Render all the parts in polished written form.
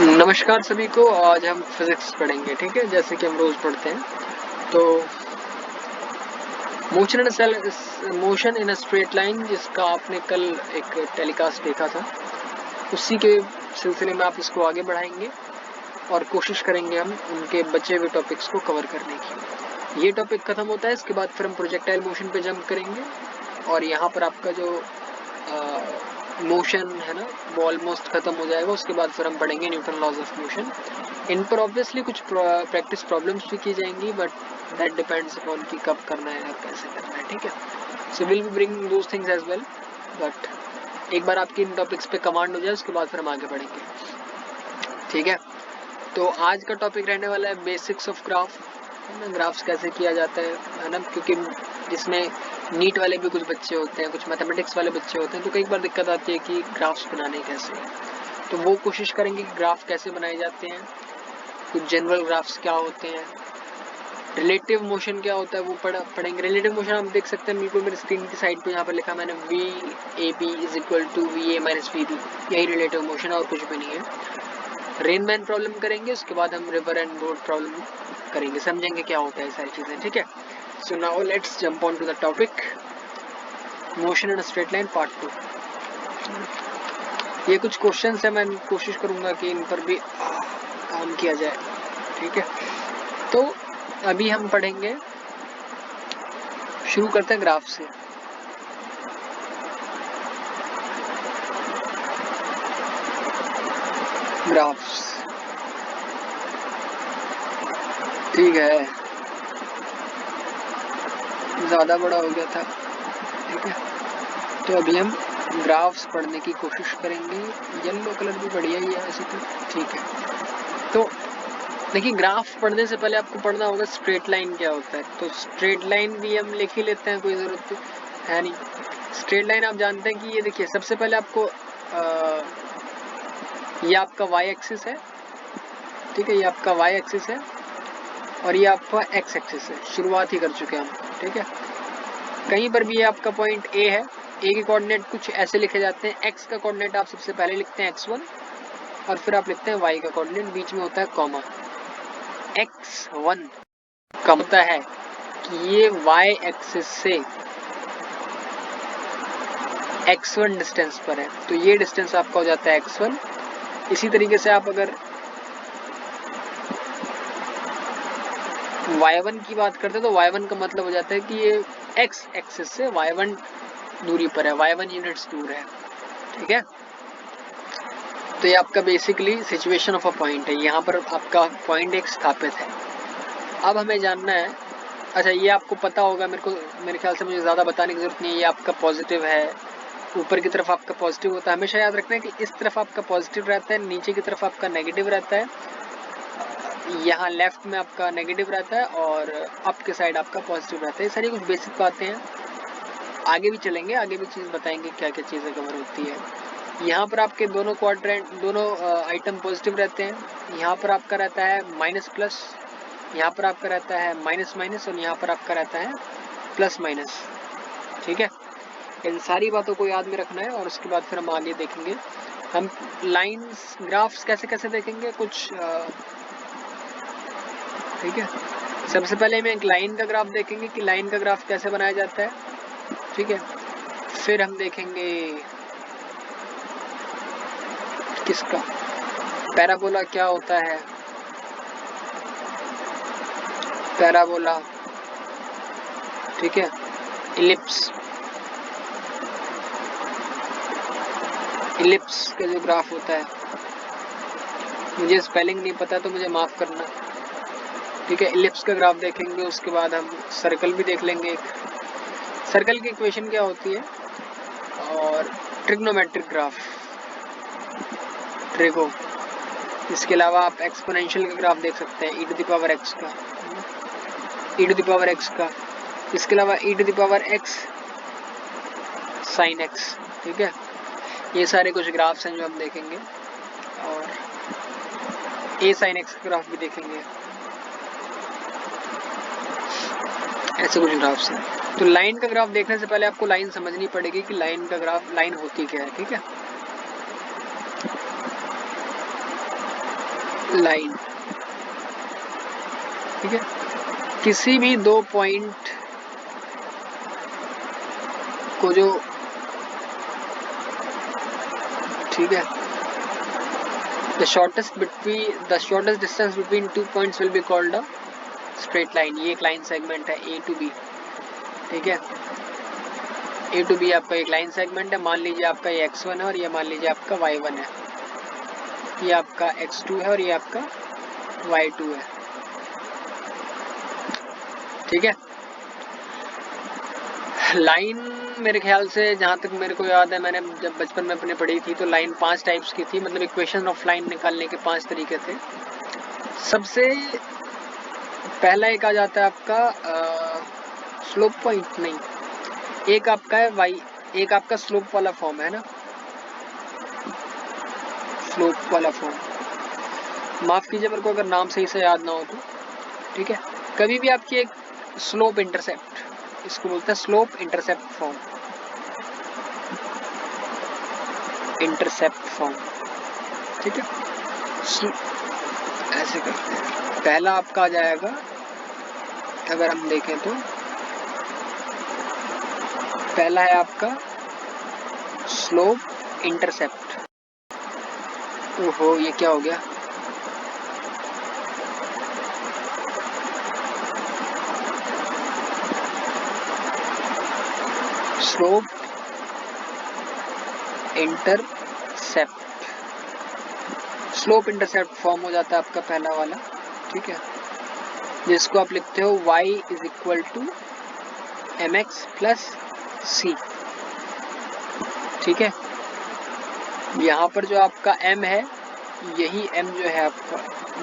नमस्कार सभी को। आज हम फिजिक्स पढ़ेंगे, ठीक है, जैसे कि हम रोज पढ़ते हैं। तो motion in a straight line, जिसका आपने कल एक टेलीकास्ट देखा था, उसी के सिलसिले में आप इसको आगे बढ़ाएंगे और कोशिश करेंगे हम उनके बचे हुए टॉपिक्स को कवर करने की। ये टॉपिक खत्म होता है, इसके बाद फिर हम प्रोजेक्टाइल मोशन पे जंप करेंगे और यहाँ पर आपका जो मोशन है ना वो ऑलमोस्ट खत्म हो जाएगा। उसके बाद फिर हम पढ़ेंगे न्यूटन लॉज ऑफ मोशन। इन पर ऑब्वियसली कुछ प्रैक्टिस प्रॉब्लम्स भी की जाएंगी, बट दैट डिपेंड्स अपॉन कि कब करना है और कैसे करना है, ठीक है। So will be bringing those things as well, but एक बार आपकी इन टॉपिक्स पे कमांड हो जाए उसके बाद फिर हम आगे बढ़ेंगे, ठीक है। तो आज का टॉपिक रहने वाला है बेसिक्स ऑफ ग्राफ, ग्राफ्स कैसे किया जाता है ना, क्योंकि इसमें नीट वाले भी कुछ बच्चे होते हैं, कुछ मैथमेटिक्स वाले बच्चे होते हैं, तो कई बार दिक्कत आती है कि ग्राफ्स बनाने कैसे हैं। तो वो कोशिश करेंगे कि ग्राफ कैसे बनाए जाते हैं, कुछ जनरल ग्राफ्स क्या होते हैं, रिलेटिव मोशन क्या होता है वो पढ़ेंगे। रिलेटिव मोशन आप देख सकते हैं बिल्कुल मेरी स्क्रीन की साइड पे, यहाँ पर लिखा मैंने V A B is equal to V A minus V B, यही रिलेटिव मोशन और कुछ भी नहीं है। रेनमैन प्रॉब्लम करेंगे, उसके बाद हम रिवर एंड रोड प्रॉब्लम करेंगे, समझेंगे क्या होता है सारी चीजें, ठीक है। So now let's jump on to the topic motion in a straight line part 2। ये कुछ क्वेश्चंस है, मैं कोशिश करूंगा कि इन पर भी काम किया जाए, ठीक है। तो अभी हम पढ़ेंगे, शुरू करते हैं ग्राफ से। ग्राफ्स, ठीक है, ज्यादा बड़ा हो गया था, ठीक है। तो अभी हम ग्राफ्स पढ़ने की कोशिश करेंगे। येलो कलर भी बढ़िया ही है वैसे तो, ठीक है। तो देखिए, ग्राफ पढ़ने से पहले आपको पढ़ना होगा स्ट्रेट लाइन क्या होता है। तो स्ट्रेट लाइन भी हम लिख ही लेते हैं, कोई जरूरत तो है नहीं। स्ट्रेट लाइन आप जानते हैं कि ये देखिए, सबसे पहले आपको ये आपका y एक्सिस है, ठीक है, ये आपका y एक्सिस है और ये आपका x एक्सिस है। शुरुआत ही कर चुके हैं हम, ठीक है। कहीं पर भी ये आपका पॉइंट A है, A के कोऑर्डिनेट कुछ ऐसे लिखे जाते हैं। x का कोऑर्डिनेट आप सबसे पहले लिखते हैं x1 और फिर आप लिखते हैं y का कोऑर्डिनेट, बीच में होता है कॉमा। x1 का होता है कि ये y एक्सिस से x1 डिस्टेंस पर है, तो ये डिस्टेंस आपका हो जाता है x1। इसी तरीके से आप अगर y1 की बात करते हैं तो y1 का मतलब हो जाता है कि ये x एक्सिस से y1 दूरी पर है, y1 यूनिट्स दूर है, ठीक है। तो ये आपका basically situation of a point है, यहाँ पर आपका पॉइंट एक स्थापित है। अब हमें जानना है, अच्छा ये आपको पता होगा, मेरे ख्याल से मुझे ज़्यादा बताने की जरूरत नहीं है। ये आपका पॉजिटिव है, ऊपर की तरफ आपका पॉजिटिव होता है। हमेशा याद रखना है कि इस तरफ आपका पॉजिटिव रहता है, नीचे की तरफ आपका नेगेटिव रहता है, यहाँ लेफ्ट में आपका नेगेटिव रहता है और अप के साइड आपका पॉजिटिव रहता है। ये सारी कुछ बेसिक बातें हैं, आगे भी चलेंगे, आगे भी चीज़ बताएंगे क्या क्या चीज़ें कवर होती है। यहाँ पर आपके दोनों क्वाड्रेंट, दोनों आइटम पॉजिटिव रहते हैं। यहाँ पर आपका रहता है माइनस प्लस, यहाँ पर आपका रहता है माइनस माइनस और यहाँ पर आपका रहता है प्लस माइनस, ठीक है। इन सारी बातों को याद में रखना है और उसके बाद फिर हम आगे देखेंगे। हम लाइंस ग्राफ्स कैसे कैसे देखेंगे कुछ, ठीक है। सबसे पहले हम एक लाइन का ग्राफ देखेंगे कि लाइन का ग्राफ कैसे बनाया जाता है, ठीक है। फिर हम देखेंगे किसका पैराबोला क्या होता है, पैराबोला, ठीक है। इलिप्स, इलिप्स का जो ग्राफ होता है, मुझे स्पेलिंग नहीं पता तो मुझे माफ करना, ठीक है। इलिप्स का ग्राफ देखेंगे, उसके बाद हम सर्कल भी देख लेंगे। सर्कल की इक्वेशन क्या होती है, और ट्रिग्नोमेट्रिक ग्राफ, ट्रिगो। इसके अलावा आप एक्सपोनेंशियल का ग्राफ देख सकते हैं, e to the power x का, e to the power x का। इसके अलावा e to the power x sin x, ठीक है। ये सारे कुछ ग्राफ्स हैं जो हम देखेंगे, और a sin x का ग्राफ भी देखेंगे। ऐसे कुछ ग्राफ्स हैं। तो लाइन का ग्राफ देखने से पहले आपको लाइन समझनी पड़ेगी कि लाइन का ग्राफ, लाइन होती क्या है, ठीक है। लाइन, ठीक है, किसी भी दो पॉइंट को जो, ठीक है, the shortest distance between two points will be called a straight line। ये एक लाइन सेगमेंट है A to B, ठीक है, A to B आपका एक लाइन सेगमेंट है। मान लीजिए आपका ये x1 है और ये मान लीजिए आपका y1 है, ये आपका x2 है और ये आपका y2 है, ठीक है। लाइन मेरे ख्याल से जहाँ तक मेरे को याद है, मैंने जब बचपन में अपने पढ़ी थी तो लाइन 5 टाइप्स की थी, मतलब इक्वेशन ऑफ लाइन निकालने के 5 तरीके थे। सबसे पहला एक आ जाता है आपका स्लोप पॉइंट, नहीं, एक आपका है वाई, एक आपका स्लोप वाला फॉर्म है ना, स्लोप वाला फॉर्म, माफ कीजिए मेरे को अगर नाम सही से याद ना हो तो, ठीक है। कभी भी आपकी एक स्लोप इंटरसेप्ट, इसको बोलते हैं slope intercept form, intercept form, ठीक है। ऐसे करते हैं, पहला आपका आ जाएगा, अगर हम देखें तो पहला है आपका स्लोप इंटरसेप्ट। ओहो, ये क्या हो गया, slope intercept, slope intercept form हो जाता है आपका पहला वाला, ठीक है, जिसको आप लिखते हो y is equal to mx plus c, ठीक है। यहाँ पर जो आपका m है, यही m जो है आपका,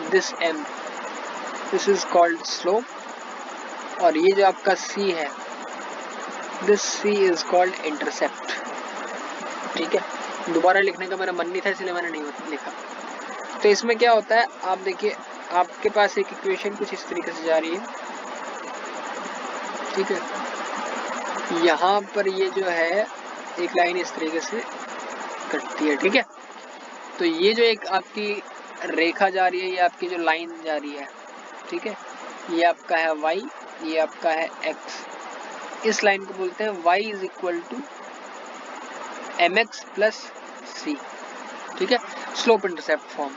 this m, this is called slope, और ये जो आपका c है, this c is called intercept, ठीक है। दोबारा लिखने का मेरा मन नहीं था इसलिए मैंने नहीं लिखा। तो इसमें क्या होता है, आप देखिए आपके पास एक इक्वेशन कुछ इस तरीके से जा रही है, ठीक है, यहाँ पर ये जो है एक लाइन इस तरीके से कटती है, ठीक है। तो ये जो एक आपकी रेखा जा रही है, ये आपकी जो लाइन जा रही है, ठीक है, ये आपका है y, ये आपका है x, इस लाइन को बोलते हैं y is equal to mx plus c, ठीक है, स्लोप इंटरसेप्ट फॉर्म।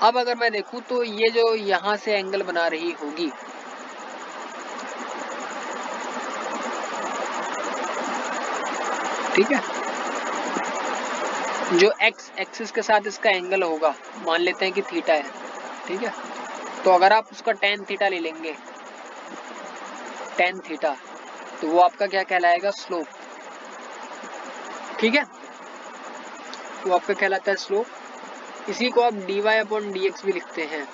अब अगर मैं देखूं तो ये जो यहां से एंगल बना रही होगी, ठीक है, जो x एक्सिस के साथ इसका एंगल होगा, मान लेते हैं कि थीटा है, ठीक है, तो अगर आप उसका tan थीटा ले लेंगे, tan थीटा, तो वो आपका क्या कहलाएगा, स्लोप, ठीक है, वो आपका कहलाता है स्लोप। इसी को आप dy अपॉन dx भी लिखते हैं,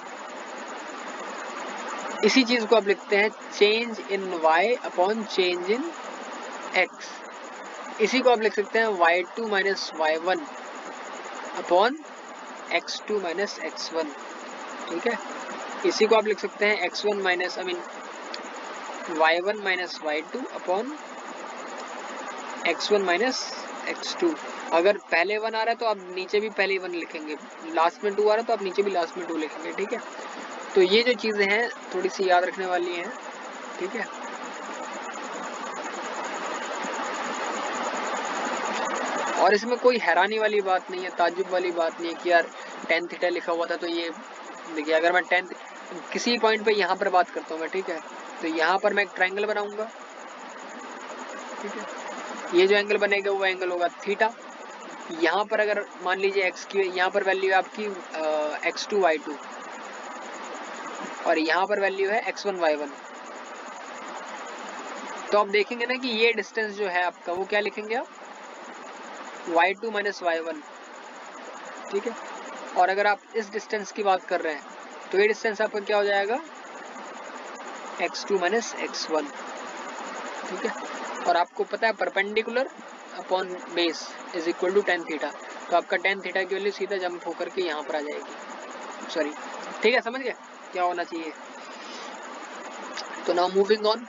इसी चीज को आप लिखते हैं change in y upon change in x, इसी को आप लिख सकते हैं y2 minus y1 upon x2 minus x1, ठीक है, इसी को आप लिख सकते हैं x1 minus y1 minus y2 upon x1 minus x2। अगर पहले 1 आ रहा है तो आप नीचे भी पहले 1 लिखेंगे, लास्ट में 2 आ रहा है तो आप नीचे भी लास्ट में 2 लिखेंगे, ठीक है। तो ये जो चीजें हैं थोड़ी सी याद रखने वाली हैं, ठीक है। और इसमें कोई हैरानी वाली बात नहीं है, ताज्जुब वाली बात नहीं है कि यार tan थीटा लिखा हुआ था तो ये देखिए, अगर मैं tan किसी पॉइंट पे यहाँ पर बात करता हूँ मैं, ठीक है, तो यहाँ पर मैं एक ट्रायंगल बनाऊंगा, ठीक है, ये जो एंगल बनेगा वो एंगल होगा थीटा। यहाँ पर अगर मान लीजिए x की यहाँ पर वैल्यू है आपकी x2 y2 और यहाँ पर वैल्यू है x1 y1, तो आप देखेंगे ना कि ये डिस्टेंस जो है आपका वो क्या लिखेंगे आप, y2 माइनस y1, ठीक है। और अगर आप इस डिस्टेंस की बात कर रहे हैं तो ये डिस्टेंस आपका क्या हो जाएगा, x2 माइनस x1, ठीक है। और आपको पता है perpendicular upon base is equal to tan theta, तो आपका tan थीटा की वैल्यू सीधा जंप होकर के यहाँ पर आ जाएगी, सॉरी, ठीक है, समझ गए क्या होना चाहिए। तो नाउ मूविंग ऑन,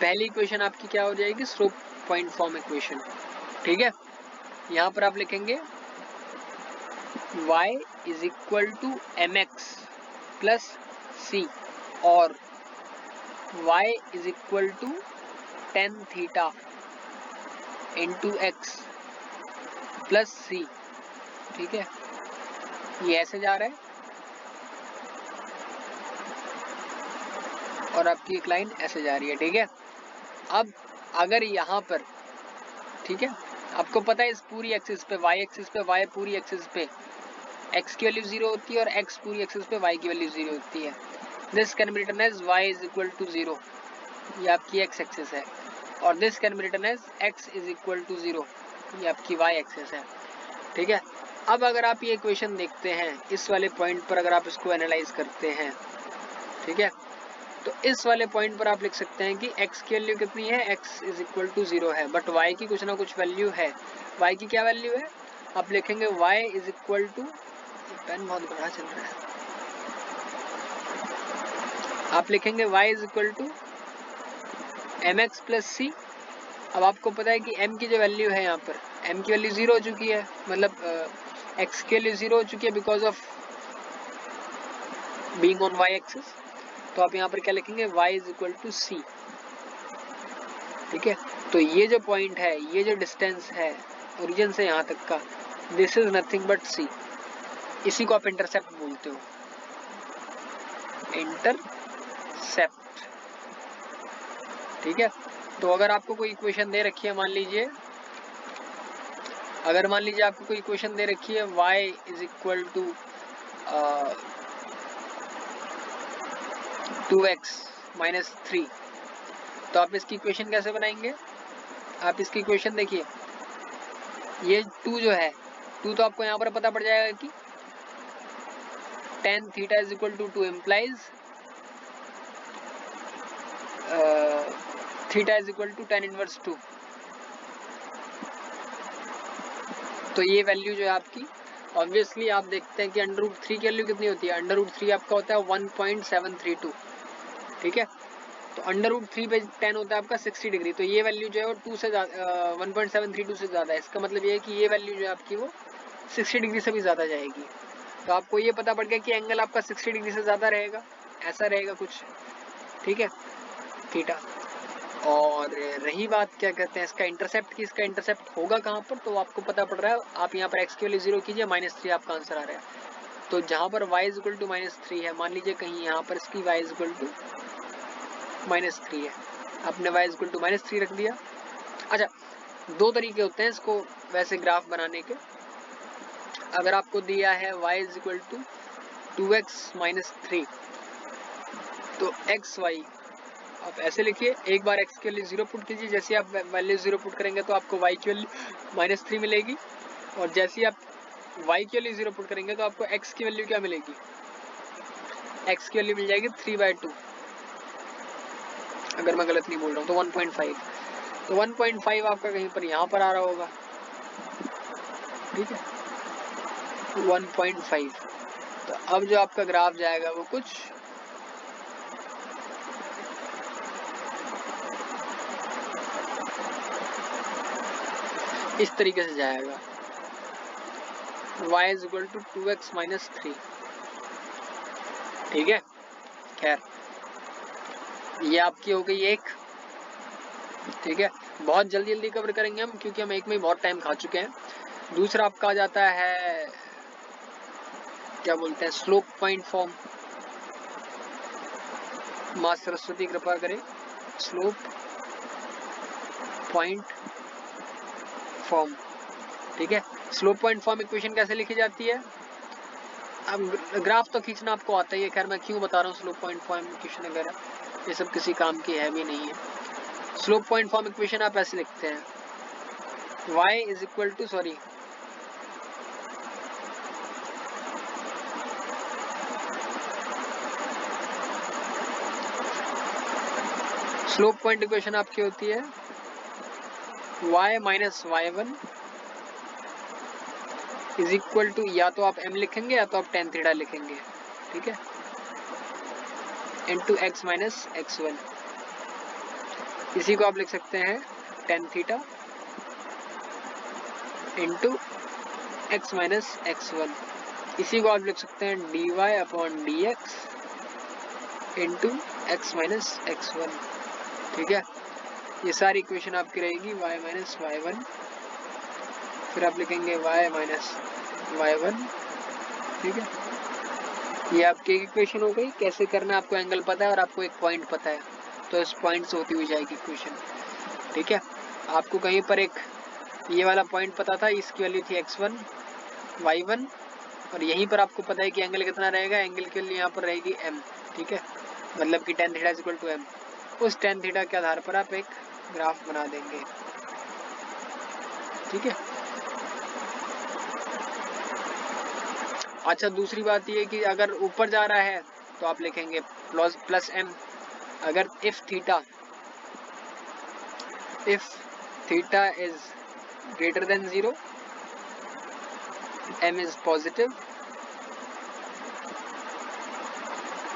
पहली इक्वेशन आपकी क्या हो जाएगी, स्लोप पॉइंट फॉर्म इक्वेशन, ठीक है। यहाँ पर आप लिखेंगे y is equal to mx plus c और y is equal to tan theta into x plus c। ठीक है, ये ऐसे जा रहा है और आपकी एक लाइन ऐसे जा रही है। ठीक है, अब अगर यहाँ पर, ठीक है, आपको पता है इस पूरी एक्सिस पे, y एक्सिस पे, y पूरी एक्सिस पे x की वैल्यू 0 होती है और x पूरी एक्सिस पे y की वैल्यू 0 होती है। This can be written as y is equal to 0, ये आपकी x एक्सिस है, और this can be written as x is equal to 0, ये आपकी y एक्सिस है। ठीक है, अब अगर आप ये इक्वेशन देखते हैं इस वाले पॉइंट पर, अगर आप इसको एनालाइज करते हैं, ठीक है, तो इस वाले पॉइंट पर आप लिख सकते हैं कि x की वैल्यू कितनी है, x इज इक्वल टू 0 है, बट y की कुछ ना कुछ वैल्यू है। y की क्या वैल्यू है, आप लिखेंगे y is equal to, pen बहुत बड़ा चल रहा है, आप लिखेंगे y is equal to mx plus c। अब आपको पता है कि m की जो वैल्यू है, यहाँ पर m की वैल्यू 0 हो चुकी है, मतलब x की वैल्यू 0 हो चुकी है because of being on y axis, तो आप यहाँ पर क्या लिखेंगे, y is equal to c। ठीक है, तो ये जो पॉइंट है, ये जो डिस्टेंस है ओरिजिन से यहाँ तक का, this is nothing but c, इसी को आप इंटरसेप्ट बोलते हो, इंटरसेप्ट। ठीक है, तो अगर आपको कोई इक्वेशन दे रखी है, मान लीजिए, अगर मान लीजिए आपको कोई इक्वेशन दे रखी है y is equal to 2x minus 3, तो आप इसकी इक्वेशन कैसे बनाएंगे, आप इसकी इक्वेशन देखिए, ये 2 जो है, 2 तो आपको यहाँ पर पता पड़ जाएगा कि tan theta is equal to 2 implies theta is equal to tan inverse 2। तो ये वैल्यू जो है आपकी, ऑब्वियसली आप देखते हैं कि अंडर रूट 3 की वैल्यू कितनी होती है, अंडर रूट 3 आपका होता है 1.732। ठीक है, तो अंडर रूट 3 पे tan होता है आपका 60 डिग्री, तो ये वैल्यू जो है वो 2 से 1.732 से ज़्यादा है। इसका मतलब ये है कि ये वैल्यू जो है आपकी वो 60 डिग्री से भी ज़्यादा जाएगी। तो आपको ये पता पड़ गया कि एंगल आपका 60 डिग्री से ज़्यादा रहेगा, ऐसा रहेगा कुछ। ठीक है, थीटा। और रही बात क्या कहते हैं इसका इंटरसेप्ट की, इसका इंटरसेप्ट होगा कहाँ पर, तो आपको पता पड़ रहा है, आप यहाँ पर x की वैल्यू 0 कीजिए, -3 आपका आंसर आ रहा है। तो जहाँ पर y इज इक्वल टू -3 है, मान लीजिए कहीं यहाँ पर इसकी y इज इक्वल टू -3 है, आपने y इज इक्वल टू -3 रख दिया। अच्छा, दो तरीके होते हैं इसको वैसे ग्राफ बनाने के। अगर आपको दिया है y is equal to 2x minus 3, तो एक्स वाई आप ऐसे लिखिए, एक बार x के लिए 0 पुट कीजिए, जैसे आप वैल्यू 0 पुट करेंगे तो आपको y की वैल्यू -3 मिलेगी, और जैसे ही आप y के लिए 0 पुट करेंगे तो आपको x की वैल्यू क्या मिलेगी, x की वैल्यू मिल जाएगी 3/2, अगर मैं गलत नहीं बोल रहा हूँ तो 1.5, तो 1.5 आपका कहीं पर यहाँ पर आ रहा होगा। ठीक है, 1.5। तो अब जो आपका ग्राफ जाएगा वो कुछ इस तरीके से जाएगा, y is equal to 2x minus 3। ठीक है, खैर ये आपकी हो गई एक। ठीक है, बहुत जल्दी जल्दी कवर करेंगे हम, क्योंकि हम एक में बहुत टाइम खा चुके हैं। दूसरा आपका आ जाता है, क्या बोलते हैं, स्लोप पॉइंट फॉर्म। माँ सरस्वती कृपा करें, स्लोप पॉइंट फॉर्म। ठीक है, स्लोप पॉइंट फॉर्म इक्वेशन कैसे लिखी जाती है, अब ग्राफ तो खींचना आपको आता ही है, खैर मैं क्यों बता रहा हूँ स्लोप पॉइंट फॉर्म इक्वेशन वगैरह, ये सब किसी काम की है भी नहीं है। स्लोप पॉइंट फॉर्म इक्वेशन आप ऐसे लिखते हैं, y is equal to, sorry, slope point equation आपकी होती है y minus y1 is equal to, या तो आप m लिखेंगे या तो आप tan थीटा लिखेंगे। ठीक है, इनटू x माइनस x1, इसी को आप लिख सकते हैं tan theta into x minus x1। इसी को आप लिख सकते हैं dy upon dx into x minus x1। ठीक है, ये सारी इक्वेशन आपकी रहेगी y माइनस y1, फिर आप लिखेंगे y माइनस y1। ठीक है, ये आपकी एक इक्वेशन हो गई। कैसे करना है आपको एंगल पता है और आपको एक पॉइंट पता है, तो इस पॉइंट से होती हुई जाएगी इक्वेशन। ठीक है, आपको कहीं पर एक ये वाला पॉइंट पता था, इसकी वैल्यू थी x1 y1, और यहीं पर आपको पता है कि एंगल कितना रहेगा। एंगल के लिए यहाँ पर रहेगी m। ठीक है, मतलब कि tan theta is equal to m। उस tan थीटा के आधार पर आप एक ग्राफ बना देंगे। ठीक है, अच्छा दूसरी बात ये कि अगर ऊपर जा रहा है तो आप लिखेंगे प्लस m। अगर if theta is greater than 0, m is positive.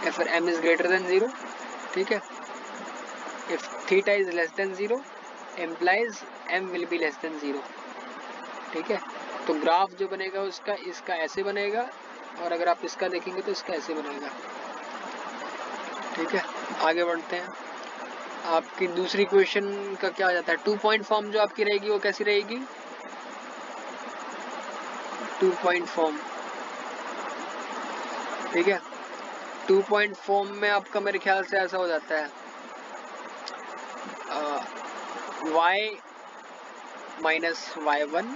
if m is greater than 0, ठीक है, if theta is less than 0 implies m will be less than 0। ठीक है, तो ग्राफ जो बनेगा उसका इसका ऐसे बनेगा, और अगर आप इसका देखेंगे तो इसका ऐसे बनेगा। ठीक है, आगे बढ़ते हैं। आपकी दूसरी क्वेश्चन का क्या आ जाता है, 2 पॉइंट फॉर्म जो आपकी रहेगी वो कैसी रहेगी, 2 पॉइंट फॉर्म। ठीक है, 2 पॉइंट फॉर्म में आपका मेरे ख्याल से ऐसा हो जाता है y minus y1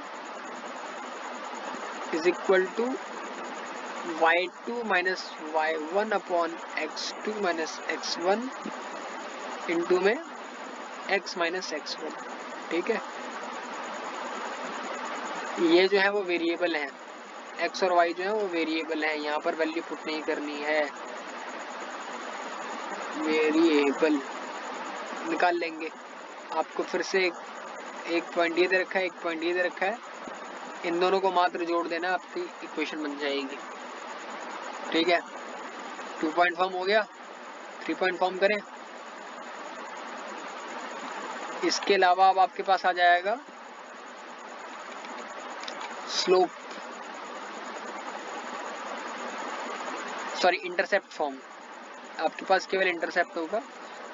is equal to y2 minus y1 upon x2 minus x1 into में x माइनस x1। ठीक है, ये जो है वो वेरिएबल है, x और y जो है वो वेरिएबल है, यहाँ पर वैल्यू पुट नहीं करनी है, वेरिएबल निकाल लेंगे। आपको फिर से एक पॉइंट ये दे रखा है, एक पॉइंट ये दे रखा है, इन दोनों को मात्र जोड़ देना, आपकी इक्वेशन बन जाएगी। ठीक है, 2 पॉइंट फॉर्म हो गया। 3 पॉइंट फॉर्म करें, इसके अलावा अब आपके पास आ जाएगा स्लोप, सॉरी इंटरसेप्ट फॉर्म। आपके पास केवल इंटरसेप्ट होगा,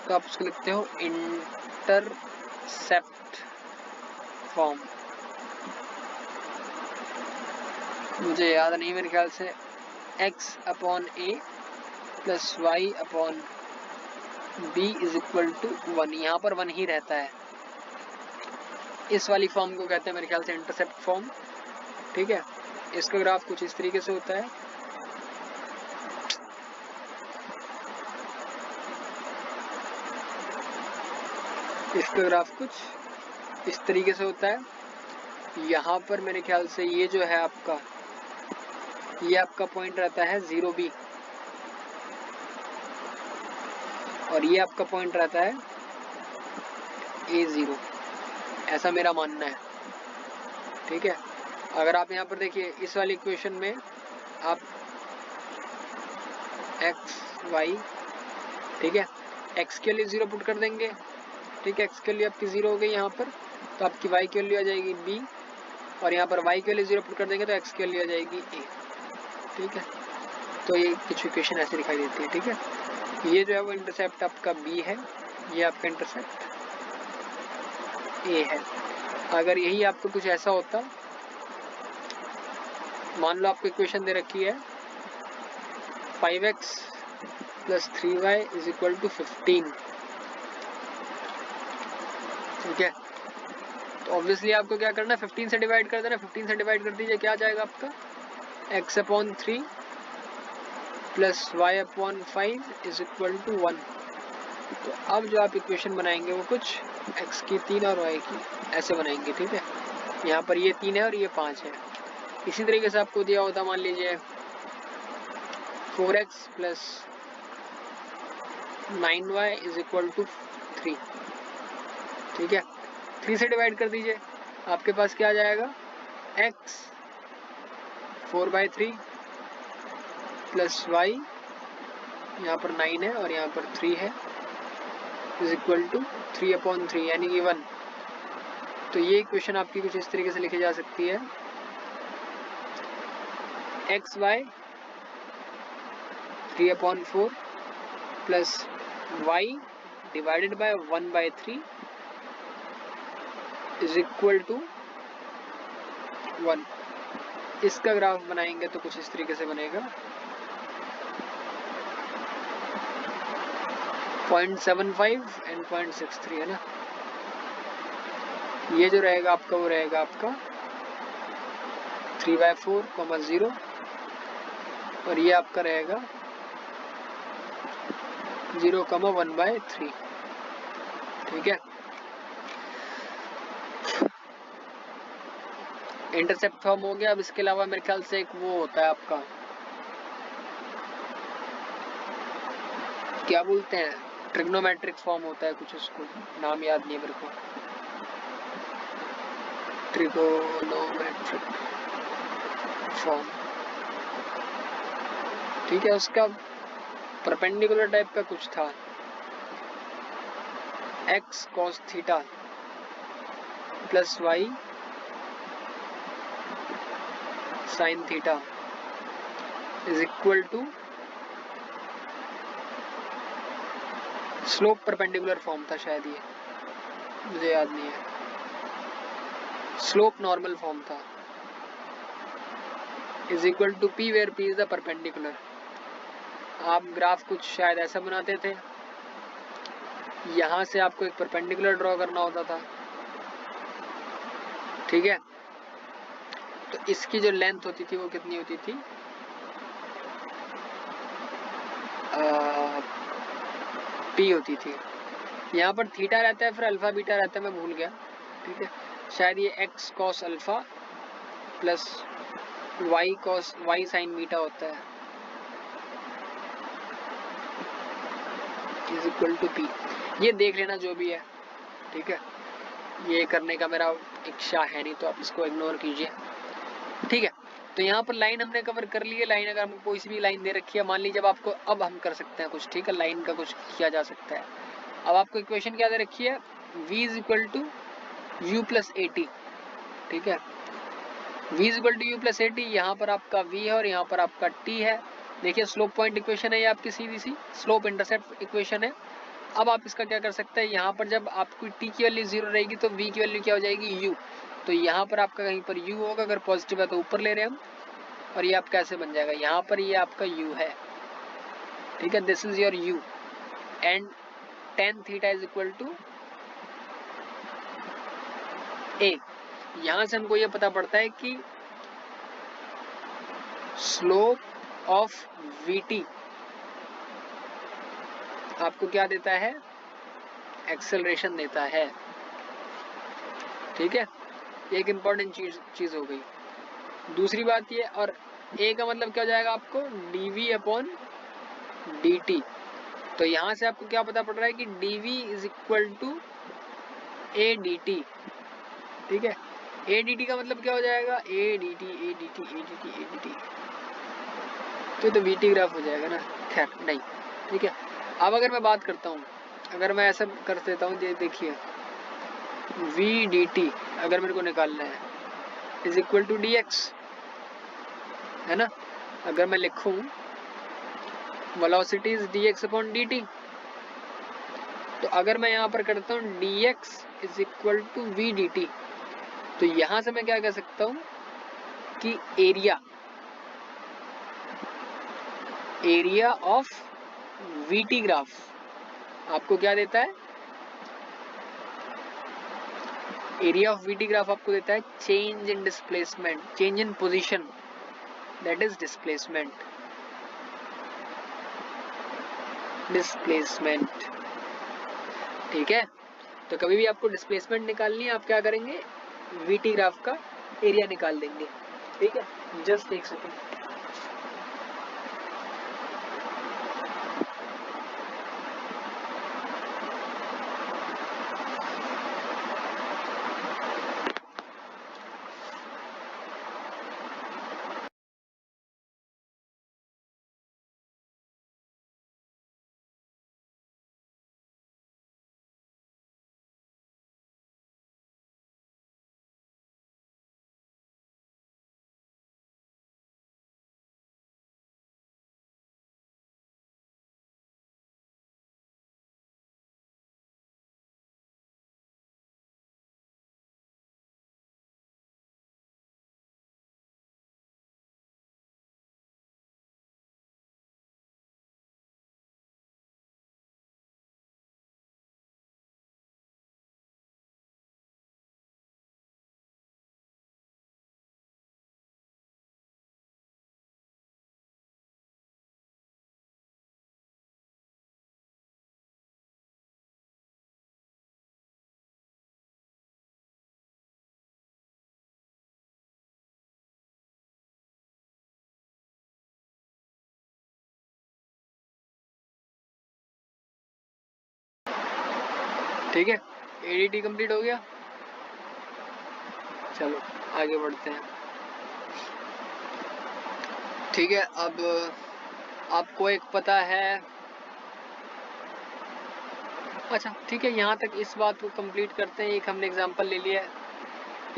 तो आप उसको लिखते हो इंटरसेप्ट फॉर्म। मुझे याद नहीं, मेरे ख्याल से x upon a plus y upon b is equal to 1। यहाँ पर 1 ही रहता है। इस वाली फॉर्म को कहते हैं मेरे ख्याल से इंटरसेप्ट फॉर्म। ठीक है, इसका ग्राफ कुछ इस तरीके से होता है। इसका ग्राफ कुछ इस तरीके से होता है। यहाँ पर मेरे ख्याल से ये जो है आपका, ये आपका पॉइंट रहता है 0b, और ये आपका पॉइंट रहता है a0, ऐसा मेरा मानना है। ठीक है, अगर आप यहाँ पर देखिए इस वाली इक्वेशन में आप x y, ठीक है, x के लिए 0 पुट कर देंगे। ठीक है, x के लिए आपकी 0 हो गई यहाँ पर, तो आपकी y के लिए आ जाएगी b, और यहाँ पर y के लिए 0 पुट कर देंगे तो x के लिए आ जाएगी a। ठीक है, तो ये कुछ इक्वेशन ऐसे दिखाई देती है। ठीक है, ये जो है वो इंटरसेप्ट आपका b है, ये आपका इंटरसेप्ट a है। अगर यही आपको कुछ ऐसा होता, मान लो आपको इक्वेशन दे रखी है 5x plus 3y is equal to 15। ठीक है, तो ऑब्वियसली आपको क्या करना है, 15 से डिवाइड कर देना। 15 से डिवाइड कर दीजिए, क्या आ जाएगा आपका x upon 3 plus y upon 5 is equal to 1। तो अब जो आप इक्वेशन बनाएंगे वो कुछ x की 3 और y की ऐसे बनाएंगे। ठीक है, यहाँ पर ये 3 है और ये 5 है। इसी तरीके से आपको दिया होता, मान लीजिए 4x plus 9y is equal to 3। ठीक है, 3 से डिवाइड कर दीजिए, आपके पास क्या आ जाएगा, x 4/3 प्लस y, यहाँ पर 9 है और यहाँ पर 3 है, इज इक्वल टू 3/3 यानी कि 1। तो ये इक्वेशन आपकी कुछ इस तरीके से लिखी जा सकती है x y 3/4 plus y divided by 1/3 is equal to 1। इसका ग्राफ बनाएंगे तो कुछ इस तरीके से बनेगा 0.75 एंड 0.63 है ना। ये जो रहेगा आपका वो रहेगा आपका 3/4, 0 और ये आपका रहेगा 0, 1/3। ठीक है, इंटरसेप्ट फॉर्म हो गया। अब इसके अलावा मेरे ख्याल से एक वो होता है आपका, क्या बोलते हैं, ट्रिग्नोमेट्रिक फॉर्म होता है कुछ, उसको नाम याद नहीं है मेरे को, ट्रिगोनोमेट्रिक फॉर्म। ठीक है, उसका परपेंडिकुलर टाइप का कुछ था, x cos theta plus y sine theta is equal to slope perpendicular form था शायद, ये मुझे याद नहीं है, स्लोप नॉर्मल फॉर्म था, is equal to p where p is the perpendicular. आप ग्राफ कुछ शायद ऐसा बनाते थे, यहां से आपको एक परपेंडिकुलर ड्रॉ करना होता था। ठीक है, तो इसकी जो लेंथ होती थी वो कितनी होती थी, p होती थी। यहाँ पर थीटा रहता है, फिर अल्फा बीटा रहता है, मैं भूल गया। ठीक है, शायद ये x cos alpha plus y sign beta होता है, इज इक्वल टू p। ये देख लेना जो भी है। ठीक है, ये करने का मेरा इच्छा है नहीं, तो आप इसको इग्नोर कीजिए। ठीक है, तो यहाँ पर लाइन हमने कवर कर ली है। लाइन अगर हमको कोई सी भी लाइन दे रखी है, मान लीजिए जब आपको, अब हम कर सकते हैं कुछ। ठीक है, लाइन का कुछ किया जा सकता है। अब आपको इक्वेशन क्या दे रखी है, v is equal to u plus a t. ठीक है, v is equal to u plus a t, यहाँ पर आपका v है और यहाँ पर आपका t है। देखिए स्लोप पॉइंट इक्वेशन है ये आपकी सीधी सी, स्लोप इंटरसेप्ट इक्वेशन है। अब आप इसका क्या कर सकते हैं, यहाँ पर जब आपकी t की वैल्यू 0 रहेगी तो v की वैल्यू क्या हो जाएगी, u। तो यहाँ पर आपका कहीं पर u होगा, अगर पॉजिटिव है तो ऊपर ले रहे हैं हम, और ये आप कैसे बन जाएगा, यहाँ पर ये आपका u है। ठीक है, this is your u and tan theta is equal to a। यहां से हमको ये पता पड़ता है कि स्लोप ऑफ vt आपको क्या देता है, एक्सेलरेशन देता है। ठीक है, एक इंपॉर्टेंट चीज हो गई। दूसरी बात ये, और a का मतलब क्या हो जाएगा आपको, dv अपॉन dt। तो यहां से आपको क्या पता पड़ रहा है कि dv is equal to a dt। ठीक है, a dt का मतलब क्या हो जाएगा, a dt a dt a dt a dt, तो vt ग्राफ हो जाएगा ना, खैर नहीं। ठीक है, अब अगर मैं बात करता हूँ, अगर मैं ऐसा कर देता हूँ, देखिए v dt अगर मेरे को निकालना है इज इक्वल टू dx, है ना। अगर मैं लिखूं velocity is dx upon dt, तो अगर मैं यहाँ पर करता हूँ dx is equal to v dt, तो यहां से मैं क्या कह सकता हूँ कि एरिया ऑफ vt ग्राफ आपको क्या देता है, एरिया ऑफ vt ग्राफ आपको देता है change in displacement, change in position, that is displacement. ठीक है, तो कभी भी आपको डिस्प्लेसमेंट निकालनी है, आप क्या करेंगे, vt ग्राफ का एरिया निकाल देंगे। ठीक है, जस्ट एक सेकेंड। ठीक है, ADT कंप्लीट हो गया। चलो आगे बढ़ते हैं। ठीक है, अब आपको एक पता है, अच्छा ठीक है, यहाँ तक इस बात को कंप्लीट करते हैं। एक हमने एग्जांपल ले लिया है।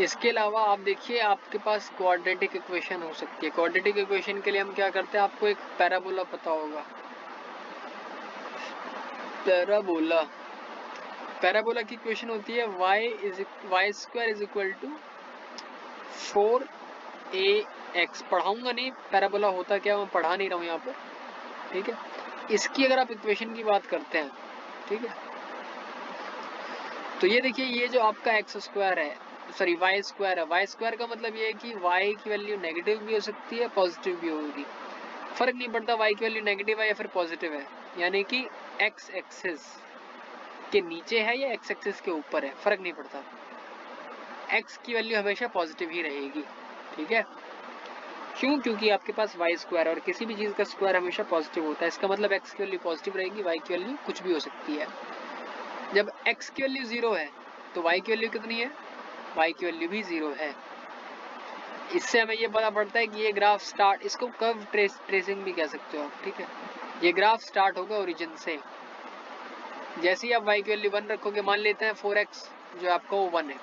इसके अलावा आप देखिए, आपके पास क्वाड्रेटिक इक्वेशन हो सकती है। क्वाड्रेटिक इक्वेशन के लिए हम क्या करते हैं, आपको एक पैराबोला पता होगा। पैराबोला की इक्वेशन होती है y square is equal to 4ax। पढ़ाऊंगा नहीं पैराबोला होता क्या, मैं पढ़ा नहीं रहा हूँ यहाँ पर। ठीक है, इसकी अगर आप इक्वेशन की बात करते हैं, ठीक है, तो ये देखिए, ये जो आपका एक्स स्क्वायर है, सॉरी वाई स्क्वायर है। वाई स्क्वायर का मतलब ये है कि वाई की वैल्यू नेगेटिव भी हो सकती है, पॉजिटिव भी होगी, फर्क नहीं पड़ता वाई की वैल्यू नेगेटिव है या फिर पॉजिटिव है। यानी कि एक्स एक्सिस के नीचे है या एक्स एक्सिस के ऊपर है, फर्क नहीं पड़ता, एक्स की वैल्यू हमेशा पॉजिटिव ही रहेगी। ठीक है, क्यों? क्योंकि आपके पास वाई स्क्वायर है और किसी भी चीज का स्क्वायर हमेशा पॉजिटिव होता है। इसका मतलब एक्स की वैल्यू पॉजिटिव रहेगी, वाई की वैल्यू कुछ भी हो सकती है। जब x की वैल्यू 0 है तो y की वैल्यू कितनी है, y की वैल्यू भी 0 है। इससे हमें ये पता पड़ता है कि ये ग्राफ स्टार्ट, इसको कर्व ट्रेसिंग भी कह सकते हो आप। ठीक है, ये ग्राफ स्टार्ट होगा ओरिजिन से। जैसे ही आप y की वैल्यू 1 रखोगे, मान लेते हैं 4x जो आपका वो 1 है,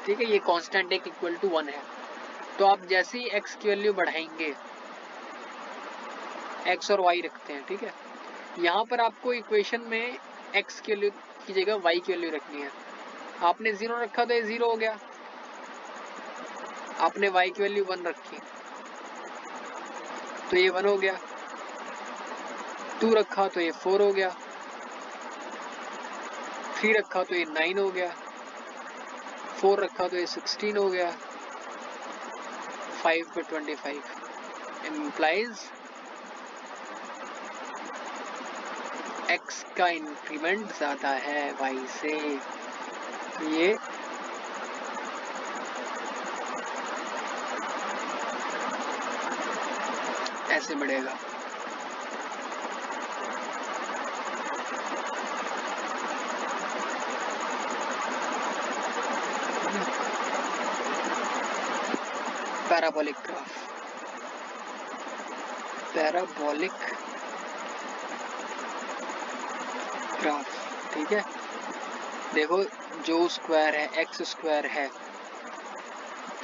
ठीक है, ये कांस्टेंट एक इक्वल टू 1 है, तो आप जैसे ही x की वैल्यू बढ़ाएंगे, x और y रखते हैं, ठीक है, यहाँ पर आपको इक्वेशन में x की वैल्यू की जगह y की वैल्यू रखनी है। आपने 0 रखा तो ये 0 हो गया, आपने y की वैल्यू 1 रखी तो ये 1 हो गया, 2 रखा तो ये 4 हो गया, 3 रखा तो ये 9 हो गया, 4 रखा तो ये 16 हो गया, 5 पे 25 इम्प्लाइज x का इंक्रीमेंट ज्यादा है y से, ये ऐसे बढ़ेगा। पैराबोलिक ग्राफ, पैराबोलिक ग्राफ, ठीक है, देखो जो स्क्वायर है एक्स स्क्वायर है,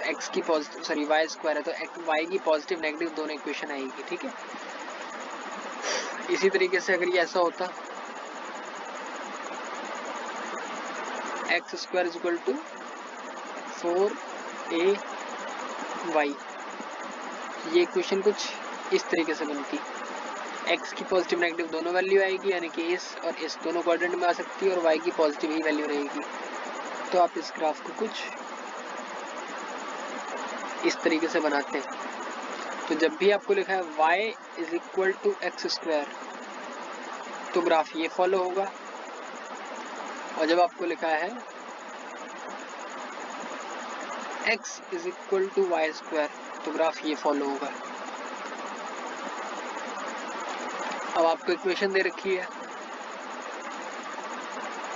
एक्स की पॉजिटिव, सॉरी वाई स्क्वायर है तो वाई की पॉजिटिव नेगेटिव दोनों इक्वेशन आएगी। ठीक है, इसी तरीके से अगर ये ऐसा होता, x square is equal to 4ay, ये इक्वेशन कुछ इस तरीके से बनती, एक्स की पॉजिटिव नेगेटिव दोनों वैल्यू आएगी, यानी कि इस और इस दोनों क्वाड्रेंट में आ सकती है, और वाई की पॉजिटिव ही वैल्यू रहेगी। तो आप इस ग्राफ को कुछ इस तरीके से बनाते हैं। तो जब भी आपको लिखा है y is equal to x square, तो ग्राफ ये फॉलो होगा, और जब आपको लिखा है x is equal to y square, तो ग्राफ ये फॉलो होगा। अब आपको इक्वेशन दे रखी है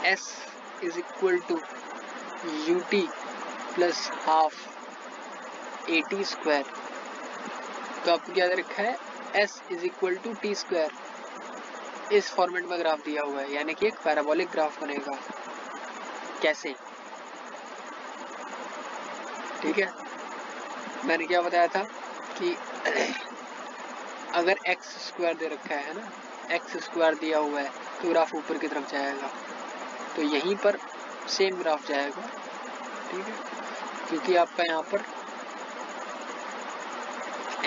s is equal to ut plus half at square, तो आपको क्या दे रखा है, s is equal to t square. इस फॉर्मेट में ग्राफ दिया हुआ है, यानी कि एक पैराबोलिक ग्राफ बनेगा। कैसे? ठीक है, मैंने क्या बताया था कि अगर एक्स स्क्वायर दे रखा है ना, एक्स स्क्वायर दिया हुआ है, तो ग्राफ ऊपर की तरफ जाएगा, तो यहीं पर सेम ग्राफ जाएगा। ठीक है, क्योंकि आपका यहाँ पर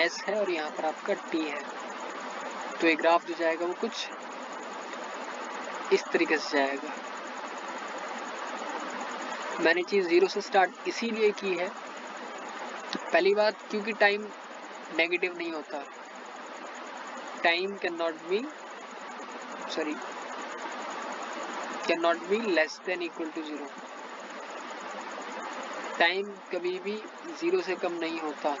s है और यहाँ पर आपका t है, तो ये ग्राफ जो जाएगा वो कुछ इस तरीके से जाएगा। मैंने चीज 0 से स्टार्ट इसीलिए की है, पहली बात क्योंकि टाइम नेगेटिव नहीं होता, time can not be less than equal to 0। Time कभी भी 0 से कम नहीं होता।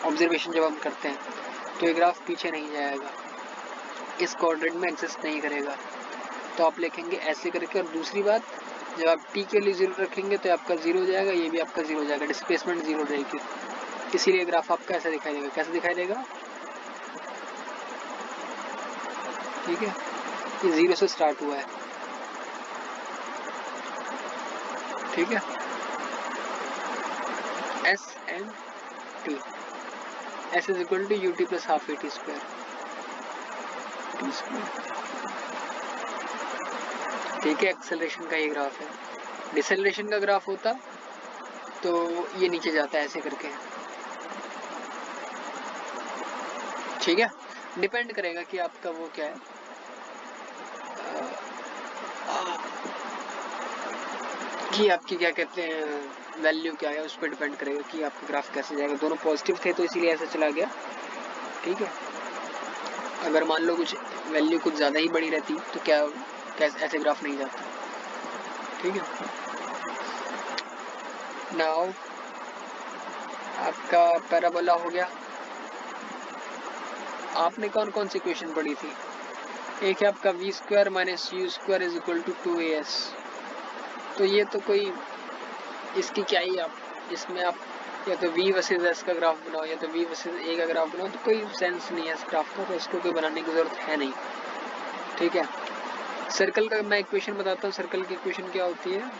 ऑब्जर्वेशन जब हम करते हैं तो ये ग्राफ पीछे नहीं जाएगा, इस क्वाड्रेंट में एग्जिस्ट नहीं करेगा। तो आप लिखेंगे ऐसे करके। और दूसरी बात, जब आप टी के लिए 0 रखेंगे तो आपका 0 हो जाएगा, ये भी आपका 0 हो जाएगा, डिस्प्लेसमेंट 0 रहेगी। इसीलिए ग्राफ आपका ऐसा दिखाई देगा। कैसे दिखाई देगा? ठीक है, ये 0 से स्टार्ट हुआ है। ठीक है, s and t, s is equal to u t plus half a t square, t square. ठीक है, एक्सेलरेशन का ये ग्राफ है। डिसेलरेशन का ग्राफ होता तो ये नीचे जाता है ऐसे करके। ठीक है, डिपेंड करेगा कि आपका वो क्या है, कि आपकी क्या कहते हैं वैल्यू क्या है, उस पर डिपेंड करेगा कि आपका ग्राफ कैसे जाएगा। दोनों पॉजिटिव थे तो इसीलिए ऐसा चला गया। ठीक है, अगर मान लो कुछ वैल्यू कुछ ज़्यादा ही बड़ी रहती तो क्या कैसे ऐसे ग्राफ नहीं जाता। ठीक है, नाउ आपका पैराबोला हो गया। आपने कौन कौन सी इक्वेशन पढ़ी थी? एक है आपका v square minus u square is equal to 2as। तो ये तो कोई इसकी क्या ही, आप इसमें आप या तो v वर्सेस s का ग्राफ बनाओ या तो v वर्सेस a का ग्राफ बनाओ, तो कोई सेंस नहीं है इस ग्राफ का, तो इसको कोई बनाने की जरूरत है नहीं। ठीक है, सर्कल का मैं इक्वेशन बताता हूँ। सर्कल की इक्वेशन क्या होती है?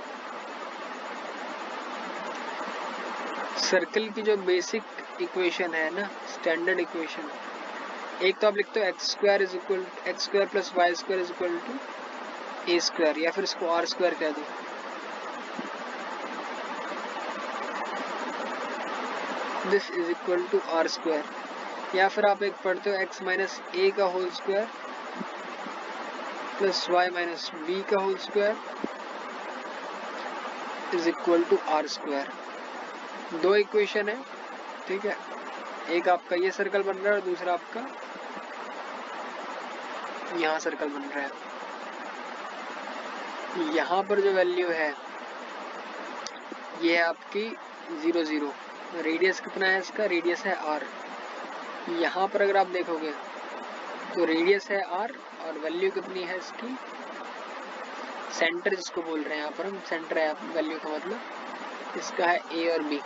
सर्कल की जो बेसिक इक्वेशन है ना, स्टैंडर्ड इक्वेशन, एक तो आप लिखते हो x square is equal x square plus y square is equal to a square, या फिर इसको आर स्क्वायर कह दो। This is equal to are square, या फिर आप एक पढ़ते हो एक्स माइनस ए का whole square plus Y minus B का whole square is equal to are square. दो इक्वेशन है। ठीक है, एक आपका ये सर्कल बन रहा है और दूसरा आपका यहाँ सर्कल बन रहा है। यहाँ पर जो वैल्यू है ये है आपकी 0 0। रेडियस कितना है इसका? रेडियस है r। यहाँ पर अगर आप देखोगे तो रेडियस है r और वैल्यू कितनी है इसकी? सेंटर जिसको बोल रहे हैं यहाँ पर हम, सेंटर है वैल्यू का मतलब इसका है a और b।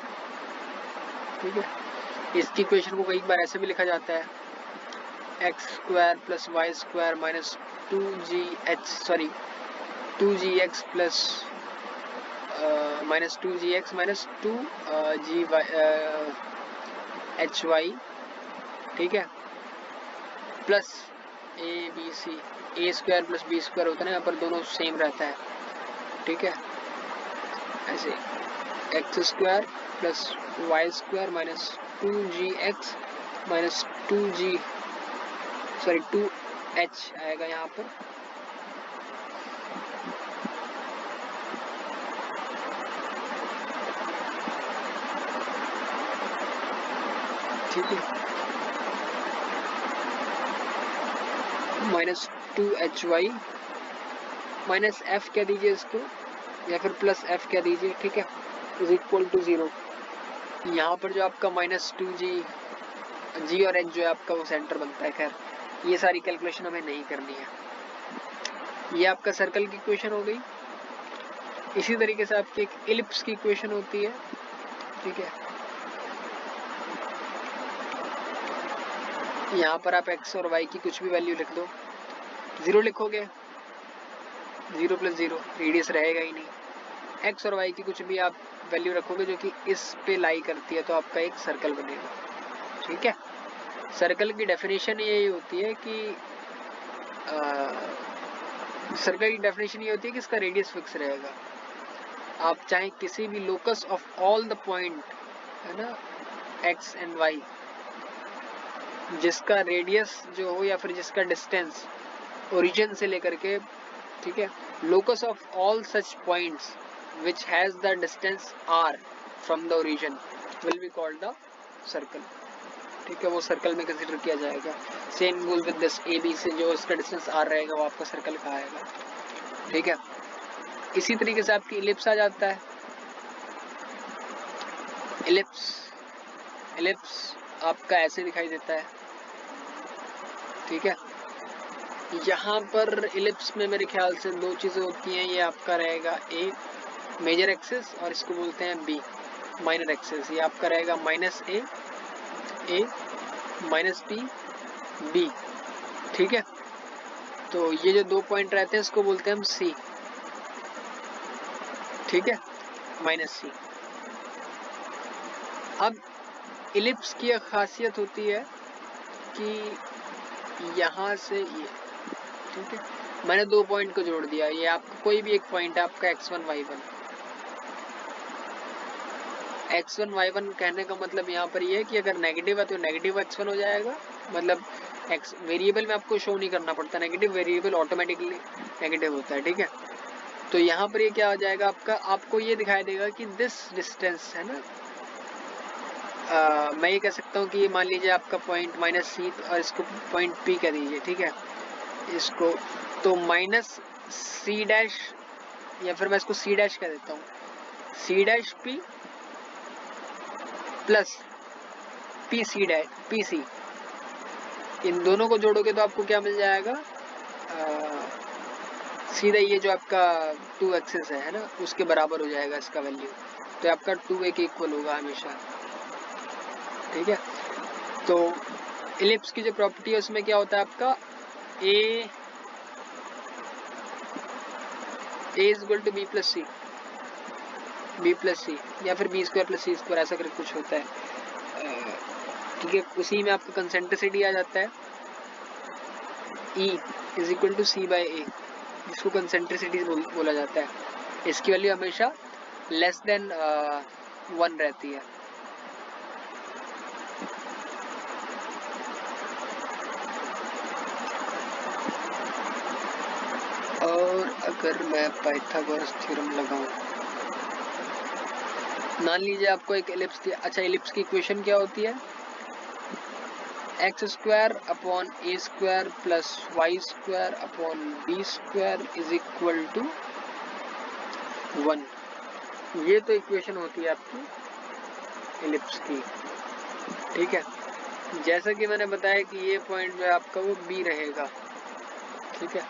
ठीक है, इसकी इक्वेशन को कई बार ऐसे भी लिखा जाता है x square plus y square minus 2gx plus minus 2gx minus 2hy। ठीक है, plus a b c, a square plus b square होता है ना, यहाँ पर दोनों सेम रहता है। ठीक है, ऐसे x square plus y square minus 2gx minus 2h आएगा यहाँ पर। ठीक है, माइनस 2hy माइनस एफ कह दीजिए इसको, या फिर प्लस एफ कह दीजिए। ठीक है, इज इक्वल टू 0। यहाँ पर जो आपका माइनस 2g और h जो है आपका वो सेंटर बनता है। खैर ये सारी कैलकुलेशन हमें नहीं करनी है। ये आपका सर्कल की इक्वेशन हो गई। इसी तरीके से आपकी एक इलिप्स की इक्वेशन होती है। ठीक है, यहाँ पर आप x और y की कुछ भी वैल्यू लिख दो। 0 लिखोगे, 0 प्लस 0 रेडियस रहेगा ही नहीं। x और y की कुछ भी आप वैल्यू रखोगे जो कि इस पे लाई करती है, तो आपका एक सर्कल बनेगा। ठीक है, सर्कल की डेफिनेशन यही होती है कि सर्कल की डेफिनेशन ये होती है कि इसका रेडियस फिक्स रहेगा। आप चाहे किसी भी locus of all the point है ना x एंड y, जिसका रेडियस जो हो या फिर जिसका डिस्टेंस ओरिजिन से लेकर के, ठीक है, locus of all such points which has the distance r from the origin will be called the circle. ठीक है, वो सर्कल में कंसिडर किया जाएगा। Same goes with this a b से जो इसका डिस्टेंस r रहेगा वो आपका सर्कल का आएगा। ठीक है, इसी तरीके से आपकी इलिप्स आ जाता है। इलिप्स आपका ऐसे दिखाई देता है। ठीक है, यहाँ पर इलिप्स में मेरे ख्याल से दो चीज़ें होती हैं, ये आपका रहेगा ए मेजर एक्सिस और इसको बोलते हैं बी माइनर एक्सिस। ये आपका रहेगा माइनस ए माइनस बी बी, ठीक है। तो ये जो दो पॉइंट रहते हैं इसको बोलते हैं हम सी, ठीक है, माइनस सी। अब इलिप्स की एक खासियत होती है कि यहाँ से ये, ठीक है, मैंने दो पॉइंट को जोड़ दिया। ये आपका कोई भी एक पॉइंट है आपका x1 y1। x1 y1 कहने का मतलब यहाँ पर ये है कि अगर नेगेटिव है तो नेगेटिव x1 हो जाएगा, मतलब x वेरिएबल में आपको शो नहीं करना पड़ता, नेगेटिव वेरिएबल ऑटोमेटिकली नेगेटिव होता है, ठीक है। तो यहाँ पर ये क्या हो जाएगा आपका, आपको ये दिखाई देगा कि दिस डिस्टेंस है ना, मैं ये कह सकता हूँ कि ये मान लीजिए आपका पॉइंट माइनस सी और इसको पॉइंट पी कह दीजिए, ठीक है, इसको तो माइनस सी डैश, या फिर मैं इसको सी डैश कह देता हूँ, C dash P plus P C dash P C, इन दोनों को जोड़ोगे तो आपको क्या मिल जाएगा, सीधा ये जो आपका 2 एक्सिस है ना उसके बराबर हो जाएगा इसका वैल्यू, तो आपका 2a के इक्वल होगा हमेशा, ठीक है। तो इलिप्स की जो प्रॉपर्टी है उसमें क्या होता है आपका A is equal to B plus C या फिर बी स्क्वायर प्लस सी स्क्वायर, ऐसा करके कुछ होता है, ठीक है। उसी में आपका कंसेंट्रिसिटी आ जाता है, E is equal to C by A, जिसको कंसेंट्रिसिटी बोला जाता है। इसकी वैल्यू हमेशा लेस देन 1 रहती है। और अगर मैं पाइथागोरस थ्योरम लगाऊं, मान लीजिए आपको एक एलिप्स दिया, अच्छा एलिप्स की इक्वेशन क्या होती है, x square upon a square plus y square upon b square is equal to 1। ये तो इक्वेशन होती है आपकी एलिप्स की, ठीक है। जैसा कि मैंने बताया कि ये पॉइंट जो है आपका वो बी रहेगा, ठीक है।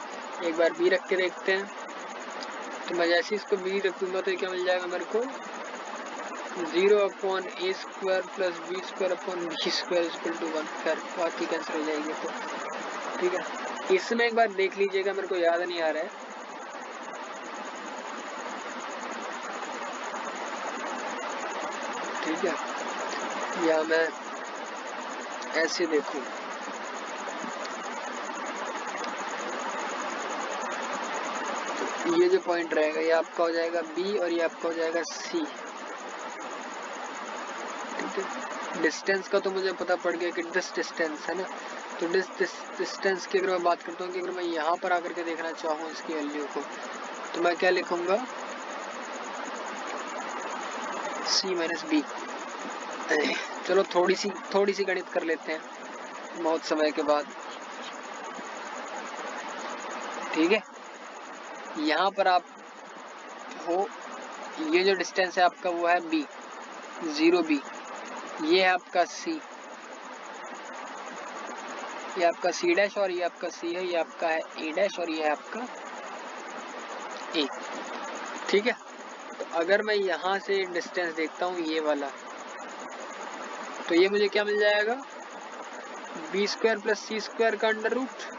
एक बार बी रख के देखते हैं, तो मैं जैसे इसको बी रखूंगा तो क्या मिल जाएगा मेरे को, 0 upon a square plus b square upon b square equal to 1। खैर बाकी कैंसिल हो जाएगी तो, ठीक है। इसमें एक बार देख लीजिएगा, मेरे को याद नहीं आ रहा है, ठीक है, या मैं ऐसे देखूं, ये जो पॉइंट रहेगा ये आपका हो जाएगा बी और ये आपका हो जाएगा सी, ठीक है। डिस्टेंस का तो मुझे पता पड़ गया कि दिस डिस्टेंस है ना, तो डिस्टेंस की अगर मैं बात करता हूँ कि अगर मैं यहाँ पर आकर के देखना चाहूँ इसकी वैल्यू को, तो मैं क्या लिखूंगा, सी माइनस बी। चलो थोड़ी सी गणित कर लेते हैं बहुत समय के बाद, ठीक है। यहाँ पर आप हो, ये जो डिस्टेंस है आपका वो है बी, 0b, ये है आपका सी, ये आपका सी डैश और ये आपका सी है, ये आपका है ए डैश और ये है आपका ए, ठीक है। तो अगर मैं यहाँ से डिस्टेंस देखता हूँ ये वाला, तो ये मुझे क्या मिल जाएगा, बी स्क्वायर प्लस सी स्क्वायर का अंडर रूट,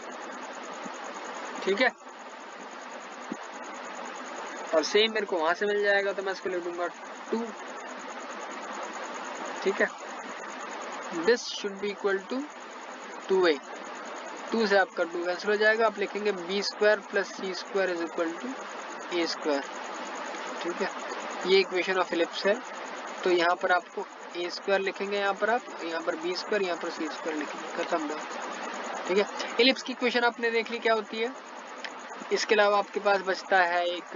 ठीक है। और सेम मेरे को वहां से मिल जाएगा, तो मैं इसको लिख दूंगा 2, ठीक है। This should be equal to 2a, 2 से आपका 2 कैंसिल हो जाएगा, आप लिखेंगे b square plus C square is equal to a square, ठीक है। ये इक्वेशन ऑफ इलिप्स है। तो यहाँ पर आपको ए स्क्वायर लिखेंगे, यहाँ पर आप, यहाँ पर बी स्क्वायर, यहाँ पर सी स्क्वायर लिखेंगे, खत्म बात, ठीक है। इलिप्स की इक्वेशन आपने देख ली क्या होती है। इसके अलावा आपके पास बचता है एक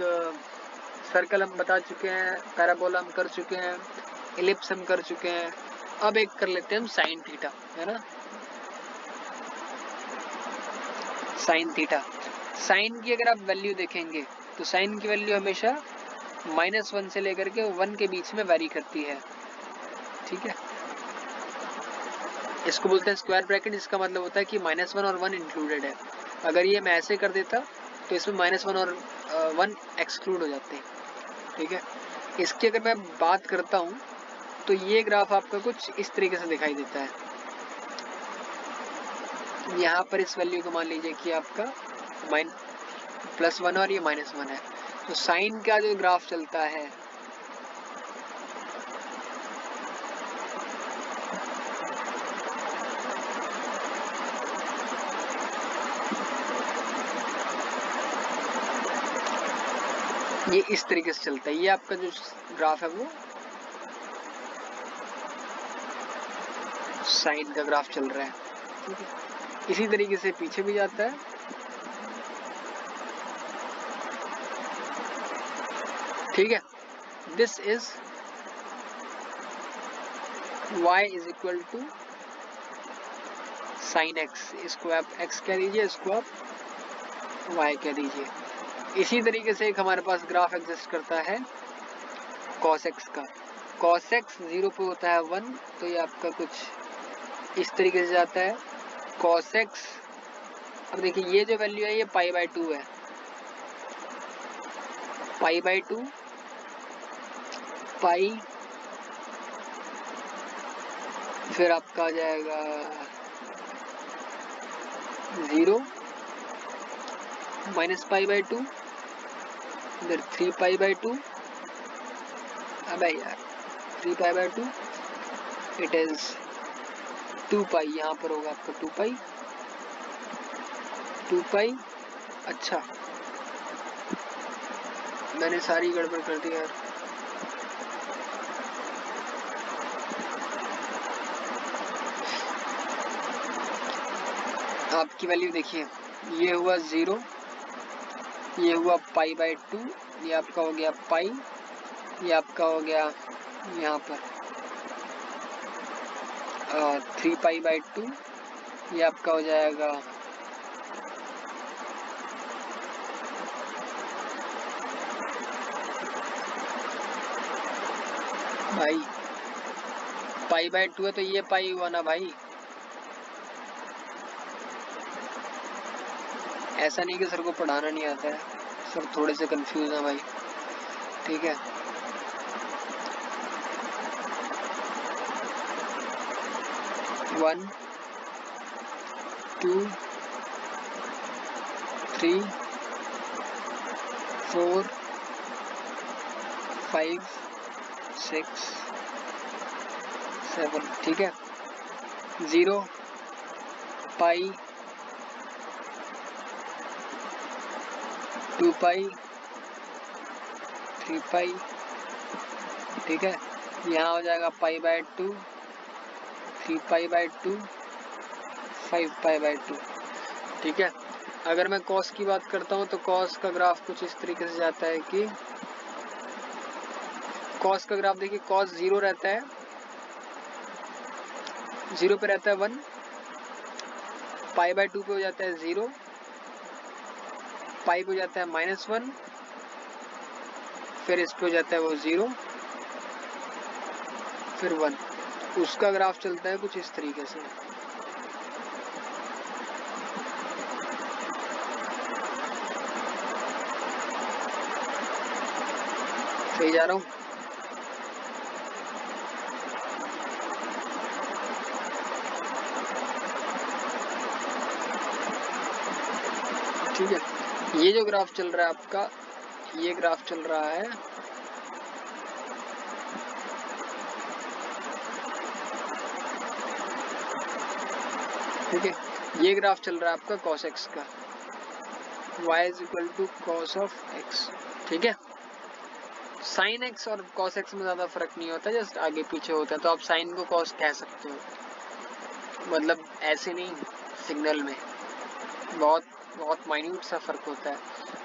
सर्कल हम बता चुके हैं, पैराबोला हम कर चुके हैं, इलिप्स हम कर चुके हैं। अब एक कर लेते हैं हम साइन थीटा, है ना, साइन थीटा। साइन की अगर आप वैल्यू देखेंगे तो साइन की वैल्यू हमेशा -1 से लेकर के 1 के बीच में वैरी करती है, ठीक है। इसको बोलते हैं स्क्वायर ब्रैकेट, इसका मतलब होता है कि -1 और 1 इंक्लूडेड है। अगर ये मैं ऐसे कर देता तो इसमें -1 और 1 एक्सक्लूड हो जाते हैं, ठीक है। इसकी अगर मैं बात करता हूँ तो ये ग्राफ आपका कुछ इस तरीके से दिखाई देता है। यहाँ पर इस वैल्यू को मान लीजिए कि आपका +1 और ये -1 है, तो साइन का जो ग्राफ चलता है ये इस तरीके से चलता है। ये आपका जो ग्राफ है वो साइन का ग्राफ चल रहा है, ठीक है। इसी तरीके से पीछे भी जाता है, ठीक है। This is y is equal to sine x। इसको आप x कह दीजिए, इसको आप y कह दीजिए। इसी तरीके से एक हमारे पास ग्राफ एग्जिस्ट करता है cos x का। cos x 0 पे होता है 1, तो ये आपका कुछ इस तरीके से जाता है। cos x, अब देखिए ये जो वैल्यू है ये π/2 है, π/2 पाई, फिर आपका आ जाएगा 0 -π/2, इधर 3π/2। अबे यार 3π/2, इट इज 2π, यहाँ पर होगा आपका 2π। अच्छा मैंने सारी गड़बड़ कर दी यार। आपकी वैल्यू देखिए, ये हुआ 0, ये हुआ π/2, ये आपका हो गया पाई, ये आपका हो गया यहाँ पर 3π/2, ये आपका हो जाएगा भाई π/2 है तो ये पाई हुआ ना भाई। ऐसा नहीं कि सर को पढ़ाना नहीं आता है, सर थोड़े से कंफ्यूज है भाई, ठीक है। वन 2 3 4 5 6 7, ठीक है। 0 पाई 2π 3π, ठीक है। यहाँ हो जाएगा π/2 3π/2 5π/2, ठीक है। अगर मैं cos की बात करता हूँ तो cos का ग्राफ कुछ इस तरीके से जाता है कि cos का ग्राफ देखिए, cos 0 रहता है, 0 पे रहता है 1, π/2 पे हो जाता है 0, पाई पे हो जाता है -1, फिर इस पे हो जाता है वो 0, फिर 1। उसका ग्राफ चलता है कुछ इस तरीके से। सही जा रहा हूँ? ठीक है। ये जो ग्राफ चल रहा है आपका, ये ग्राफ चल रहा है ठीक है, ये ग्राफ चल रहा है आपका cos x का, y is equal to cos of x, ठीक है। साइन x और cos x में ज्यादा फर्क नहीं होता, जस्ट आगे पीछे होता है, तो आप साइन को cos कह सकते हो, मतलब ऐसे नहीं, सिग्नल में बहुत बहुत माइन्यूट सा फर्क होता है,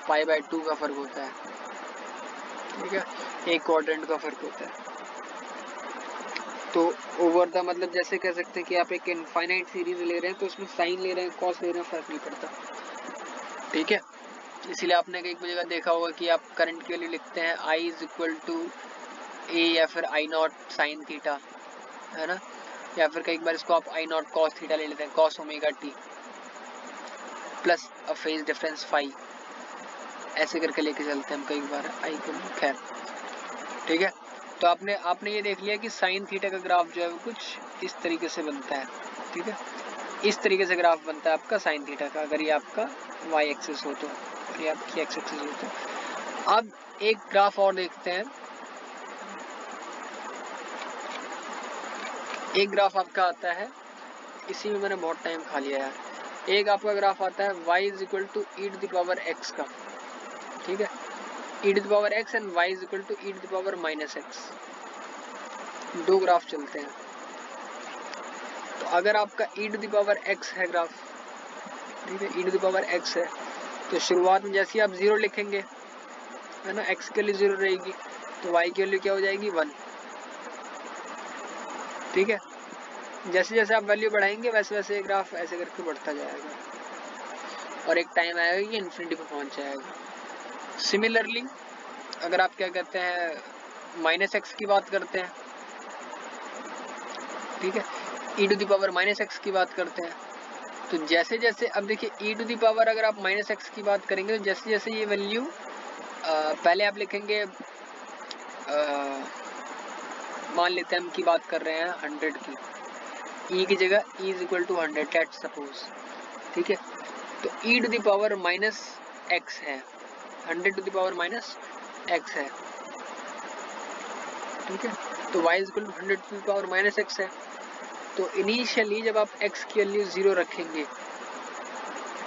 π/2 का फर्क होता है, ठीक है, एक क्वाड्रेंट का फर्क होता है। तो ओवर द मतलब जैसे कह सकते हैं कि आप एक इनफाइनाइट सीरीज ले रहे हैं तो उसमें साइन ले रहे हैं कॉस ले रहे हैं, फर्क नहीं पड़ता, ठीक है। इसीलिए आपने एक जगह देखा होगा कि आप करंट के लिए लिखते हैं I इज इक्वल टू ए या फिर I0 साइन थीटा, है ना, या फिर कई बार इसको आप I0 कॉस थीटा ले लेते हैं, cos omega t, plus a phase difference phi, ऐसे करके लेके चलते हैं हम कई बार आई को। खैर ठीक है, तो आपने ये देख लिया कि साइन थीटा का ग्राफ जो है वो कुछ इस तरीके से बनता है। ठीक है, इस तरीके से ग्राफ बनता है आपका साइन थीटा का, अगर ये आपका वाई एक्सिस हो तो, और ये आपकी एक्स एक्सिस हो तो। अब एक ग्राफ और देखते हैं, एक ग्राफ आपका आता है, इसी में मैंने बहुत टाइम खा लिया यार। एक आपका ग्राफ आता है y is equal to e to the power x का। ठीक है, e to the power x and y is equal to e to the power minus x, दो ग्राफ चलते हैं। तो अगर आपका e to the power x है ग्राफ, ठीक है, e to the power x है, तो शुरुआत में जैसे ही आप 0 लिखेंगे, है ना, x के लिए 0 रहेगी, तो y के लिए क्या हो जाएगी 1। ठीक है, जैसे जैसे आप वैल्यू बढ़ाएंगे वैसे वैसे ग्राफ ऐसे करके बढ़ता जाएगा और एक टाइम आएगा कि इन्फिनिटी पे पहुंच जाएगा। सिमिलरली अगर आप क्या कहते हैं माइनस एक्स की बात करते हैं, ठीक है, e to the power minus X की बात करते हैं, तो जैसे जैसे अब देखिए ई टू द पावर अगर आप माइनस एक्स की बात करेंगे तो जैसे जैसे ये वैल्यू पहले आप लिखेंगे, मान लेते हैं हम की बात कर रहे हैं 100 की, ई की जगह e is equal to 100 let's suppose. ठीक है, तो e to the power minus x है, 100 to the power minus x है। ठीक है, तो y is equal to 100 to the power minus x है। तो इनिशियली जब आप x की वैल्यू 0 रखेंगे,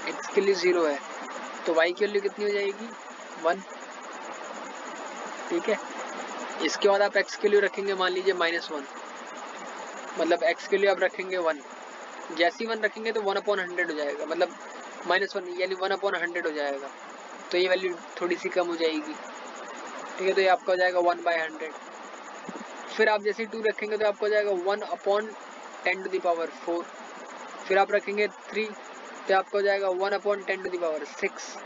x के लिए 0 है, तो y की वैल्यू कितनी हो जाएगी 1। ठीक है, इसके बाद आप x के लिए रखेंगे मान लीजिए -1, मतलब x के लिए आप रखेंगे 1, जैसे ही 1 रखेंगे तो 1/100 हो जाएगा, मतलब -1 यानी 1/100 हो जाएगा, तो ये वैल्यू थोड़ी सी कम हो जाएगी। ठीक है, तो ये आपका हो जाएगा 1/100। फिर आप जैसे 2 रखेंगे तो आपको हो जाएगा 1/10 टू द पावर 4। फिर आप रखेंगे 3 तो आपको हो जाएगा 1/10 टू द पावर 6।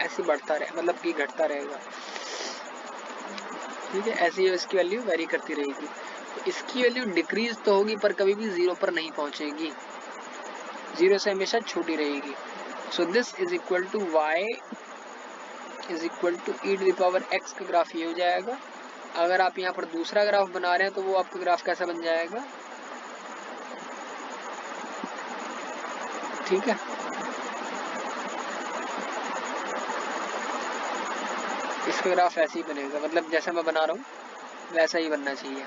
ऐसे बढ़ता रहे, मतलब कि घटता रहेगा। ठीक है, ऐसे ही इसकी वैल्यू वेरी करती रहेगी। तो इसकी वैल्यू डिक्रीज तो होगी पर कभी भी 0 पर नहीं पहुंचेगी, 0 से हमेशा छोटी रहेगी। So this is equal to y is equal to e to the power x का ग्राफ ये हो जाएगा। अगर आप यहाँ पर दूसरा ग्राफ बना रहे हैं तो वो आपका ग्राफ कैसा बन जाएगा, ठीक है, इसका ग्राफ ऐसे ही बनेगा, मतलब जैसा मैं बना रहा हूँ वैसा ही बनना चाहिए।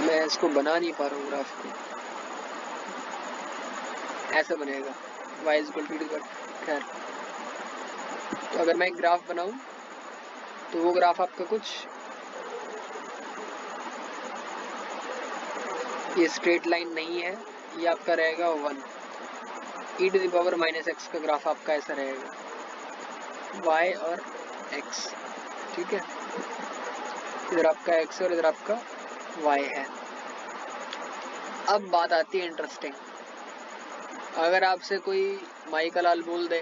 मैं इसको बना नहीं पा रहा हूँ ग्राफ को, ऐसा बनेगा y इज इक्वल टू। खैर, तो अगर मैं एक ग्राफ बनाऊं तो वो ग्राफ आपका कुछ ये स्ट्रेट लाइन नहीं है, ये आपका रहेगा 1। E to the power minus x का ग्राफ आपका ऐसा रहेगा, y और x। ठीक है, इधर आपका x और इधर आपका y है। अब बात आती है इंटरेस्टिंग, अगर आपसे कोई माई का लाल बोल दे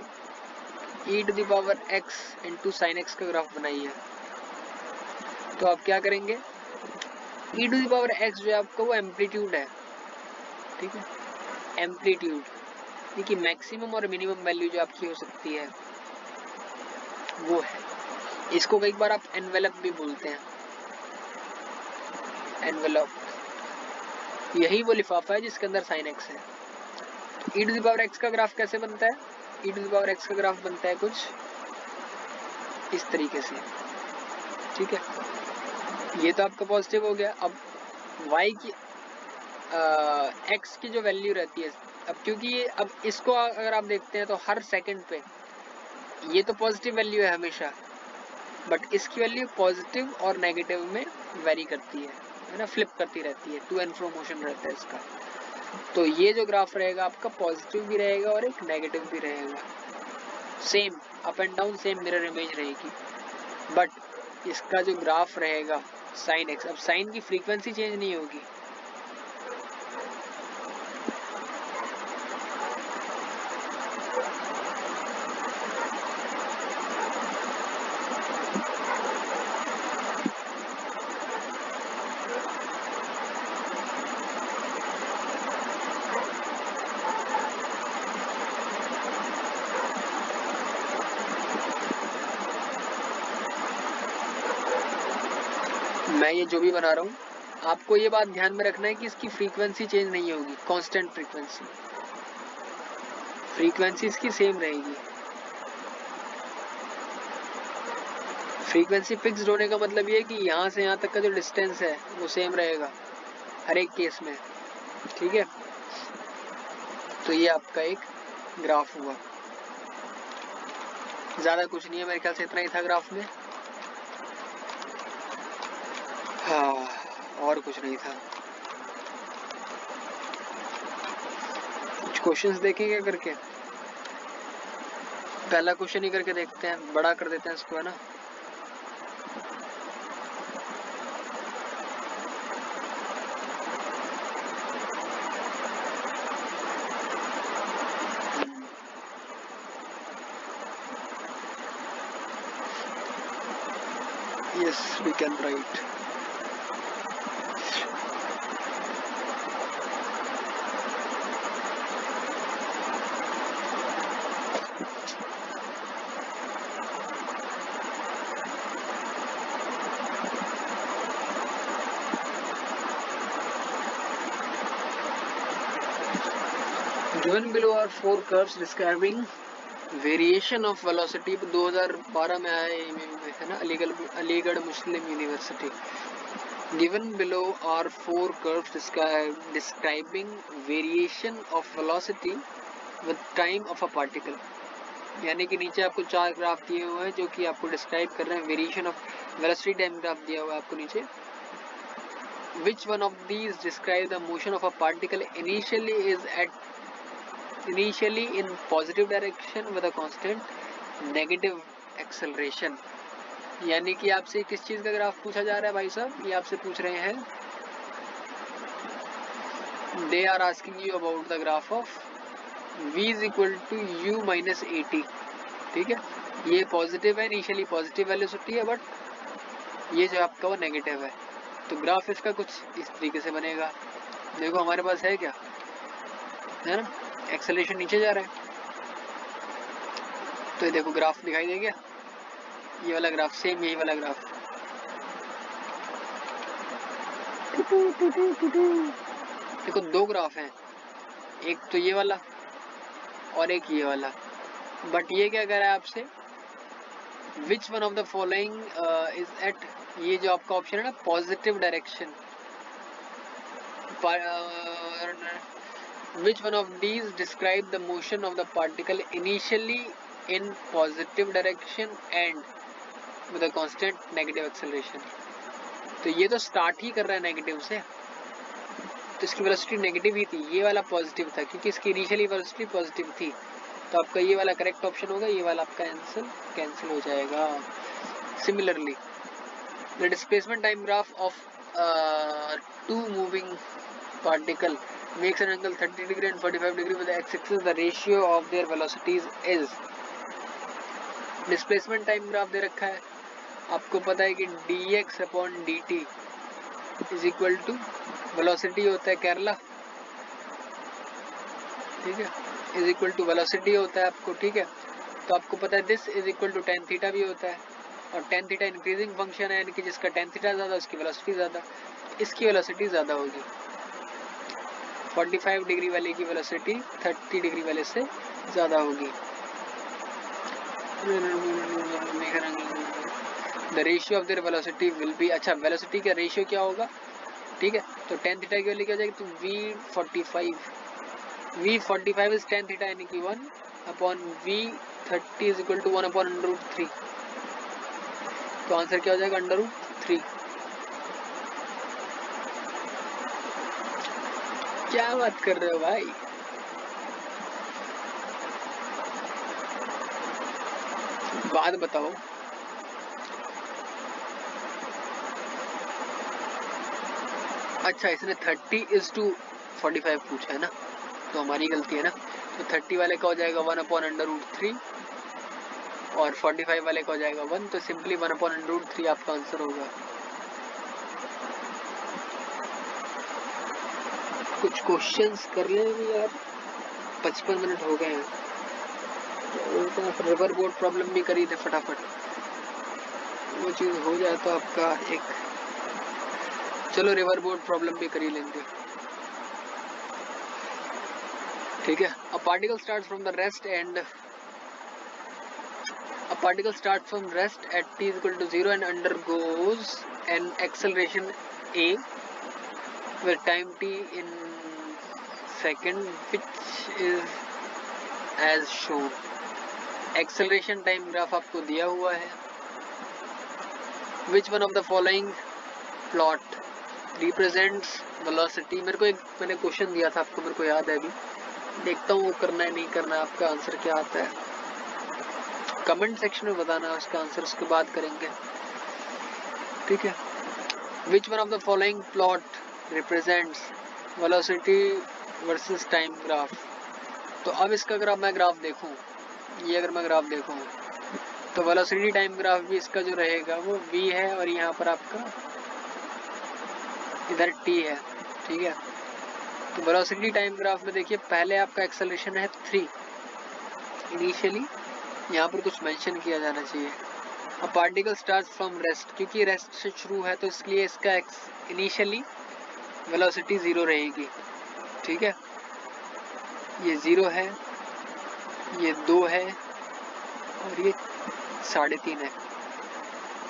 e to the power x into sine x का ग्राफ बनाइए, तो आप क्या करेंगे, e to the power x जो है आपका वो एम्पलीट्यूड है। ठीक है, एम्पलीट्यूड, देखिए मैक्सिमम और मिनिमम वैल्यू जो आपकी हो सकती है वो है। इसको कई बार आप एनवेलप भी बोलते हैं, एनवेलप, यही वो लिफाफा है जिसके अंदर साइन एक्स है। E to the power x का ग्राफ कैसे बनता है, e to the power x का ग्राफ बनता है कुछ इस तरीके से। ठीक है, ये तो आपका पॉजिटिव हो गया। अब y की x की जो वैल्यू रहती है, अब क्योंकि ये अब इसको अगर आप देखते हैं तो हर सेकंड पे ये तो पॉजिटिव वैल्यू है हमेशा, बट इसकी वैल्यू पॉजिटिव और नेगेटिव में वेरी करती है ना, फ्लिप करती रहती है, टू एंड फ्रो मोशन रहता है इसका। तो ये जो ग्राफ रहेगा आपका पॉजिटिव भी रहेगा और एक नेगेटिव भी रहेगा, same up and down same mirror image रहेगी। बट इसका जो ग्राफ रहेगा साइन एक्स, अब साइन की फ्रीक्वेंसी चेंज नहीं होगी, मैं ये जो भी बना रहा हूँ आपको ये बात ध्यान में रखना है कि इसकी फ्रीक्वेंसी चेंज नहीं होगी, कांस्टेंट फ्रीक्वेंसी इसकी सेम रहेगी। फ्रीक्वेंसी फिक्स्ड होने का मतलब ये है कि यहाँ से यहाँ तक का जो डिस्टेंस है वो सेम रहेगा हर एक केस में, ठीक है। तो ये आपका एक ग्राफ हुआ, ज्यादा कुछ नहीं है, मेरे ख्याल से इतना ही था ग्राफ में। हाँ, और कुछ नहीं था। कुछ क्वेश्चंस देखेंगे करके, पहला क्वेश्चन ही करके देखते हैं, बड़ा कर देते हैं इसको, है ना। Yes, we can write. Given below are four curves describing variation of velocity. 2012 में आया है ना, अलीगढ़ मुस्लिम university. Given below are four curves describing variation of velocity with time of a particle. यानी कि नीचे आपको चार ग्राफ दिए हुए हैं जो कि आपको डिस्क्राइब कर रहे हैं variation of velocity time graph दिया हुआ है आपको नीचे। Which one of these describe the motion of a particle initially in positive direction with a constant negative acceleration? यानी कि आपसे किस चीज का ग्राफ पूछा जा रहा है भाई साहब, ये आपसे पूछ रहे हैं, they are asking you about the graph of v is equal to u minus at, ठीक है। ये पॉजिटिव है, इनिशियली पॉजिटिव वेलोसिटी है, बट ये जो आपका वो नेगेटिव है। तो ग्राफ इसका कुछ इस तरीके से बनेगा। देखो हमारे पास है क्या, है ना, एक्सेलरेशन नीचे जा रहा है, तो ये देखो ग्राफ दिखाई दे गया, ये वाला ग्राफ, सेम यही वाला ग्राफ। देखो दो ग्राफ हैं, एक तो ये वाला और एक ये वाला, बट ये क्या कह रहा है आपसे, which one of the following is at, ये जो आपका ऑप्शन है ना positive direction, which one of these describe the motion of the particle initially in positive direction and with a constant negative acceleration। तो ये तो स्टार्ट ही कर रहा है नेगेटिव से, तो इसकी वेलोसिटी नेगेटिव ही थी, ये वाला पॉजिटिव था क्योंकि इसकी इनिशियली वेलोसिटी पॉजिटिव थी। तो आपका ये वाला करेक्ट ऑप्शन होगा, ये वाला आपका आंसर कैंसिल हो जाएगा। Similarly the displacement time graph of two moving particle makes an angle 30 degree and 45 degree with the x-axis. The ratio of their velocities is, displacement time graph दे रखा है, आपको पता है कि dx upon dt is equal to velocity होता है केरला, ठीक है, इज इक्वल टू वेलोसिटी होता है आपको, ठीक है। तो आपको पता है this is equal to tan theta भी होता है, और टेन थीटा इंक्रीजिंग फंक्शन है, यानी कि जिसका टेन थीटा ज़्यादा उसकी वेलोसिटी ज़्यादा, इसकी वेलोसिटी ज़्यादा होगी। 45 डिग्री वाले की वेलोसिटी 30 डिग्री वाले से ज़्यादा होगी। The ratio of their velocity will be, अच्छा वेलोसिटी का रेशियो क्या होगा, ठीक है। तो टेन थीटा की वैल्यू क्या हो जाएगी, तो v45 इज टेन थीटा, यानी कि 1 upon v30 is equal to 1 upon √3। तो आंसर क्या हो जाएगा, √3। क्या बात कर रहे हो भाई, बात बताओ। अच्छा इसने 30:45 पूछा है ना, तो हमारी गलती है ना। तो 30 वाले का हो जाएगा 1 अपॉन √3 और 45 वाले का हो जाएगा 1, तो सिंपली 1 अपॉन √3 आपका आंसर होगा। कुछ क्वेश्चंस कर ले भी यार, 55 मिनट हो गए हैं, तो रिवर बोर्ड प्रॉब्लम भी करी थे फटाफट, वो चीज़ हो जाए तो आपका एक चलो रिवर बोट प्रॉब्लम भी कर ही लेंगे, ठीक है। A particle starts from the rest and A particle starts from rest at t is equal to 0 and undergoes an acceleration a with time t in second, which is as shown. Acceleration time graph आपको दिया हुआ है. Which one of the following plot represents velocity? मेरे को मैंने question दिया था आपको, मेरे को याद है अभी, देखता हूँ वो करना है नहीं करना है, आपका आंसर क्या आता है कमेंट सेक्शन में बताना, उसका आंसर उसके बाद करेंगे, ठीक है। विच one of the following plot represents velocity versus time graph? तो अब इसका अगर मैं ग्राफ देखूं, ये अगर मैं ग्राफ देखूं तो वेलोसिटी टाइम ग्राफ भी इसका जो रहेगा वो v है और यहाँ पर आपका इधर t है, ठीक है। तो वेलोसिटी टाइम ग्राफ में देखिए पहले आपका एक्सेलरेशन है 3 इनिशियली, यहाँ पर कुछ मेंशन किया जाना चाहिए। A particle starts from rest, क्योंकि रेस्ट से शुरू है तो इसलिए इसका इनिशियली वेलोसिटी 0 रहेगी, ठीक है। ये 0 है, ये 2 है और ये 3.5 है,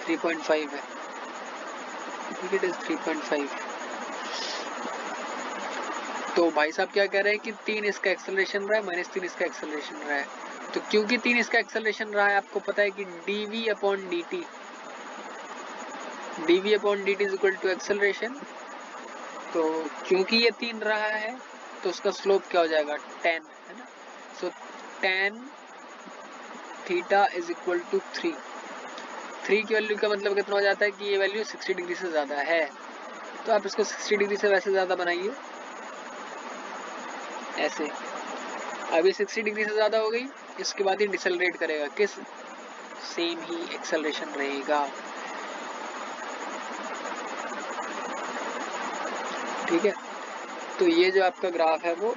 3.5 है, ठीक है, 3.5। तो भाई साहब क्या कह रहे हैं कि 3 इसका एक्सेलरेशन रहा है, -3 इसका एक्सेलरेशन रहा है। तो क्योंकि 3 इसका एक्सेलरेशन रहा है, आपको पता है कि dv upon dt is equal to acceleration. तो क्योंकि ये 3 रहा है तो उसका स्लोप क्या हो जाएगा 10, है ना। So tan theta is equal to 3 की वैल्यू का मतलब कितना हो जाता है कि ये वैल्यू 60 डिग्री से ज़्यादा है, तो आप इसको 60 डिग्री से वैसे ज़्यादा बनाइए ऐसे। अभी 60 डिग्री से ज़्यादा हो गई, इसके बाद ये डिसेलरेट करेगा, किस सेम ही एक्सेलरेशन रहेगा, ठीक है। तो ये जो आपका ग्राफ है वो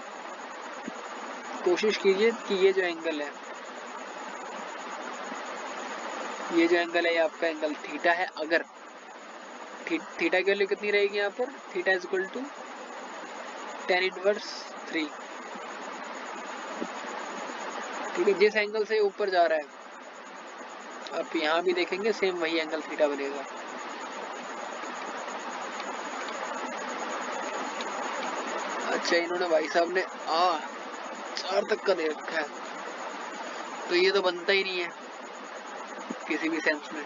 कोशिश कीजिए कि ये जो एंगल है, ये जो एंगल है ये आपका एंगल थीटा है। अगर थीटा की वैल्यू कितनी रहेगी यहाँ पर, theta is equal to tan inverse 3, ठीक है। जिस एंगल से ऊपर जा रहा है आप यहाँ भी देखेंगे सेम वही एंगल थीटा बनेगा। अच्छा इन्होंने भाई साहब ने 4 तक का दे रखा है, तो ये तो बनता ही नहीं है किसी भी सेंस में।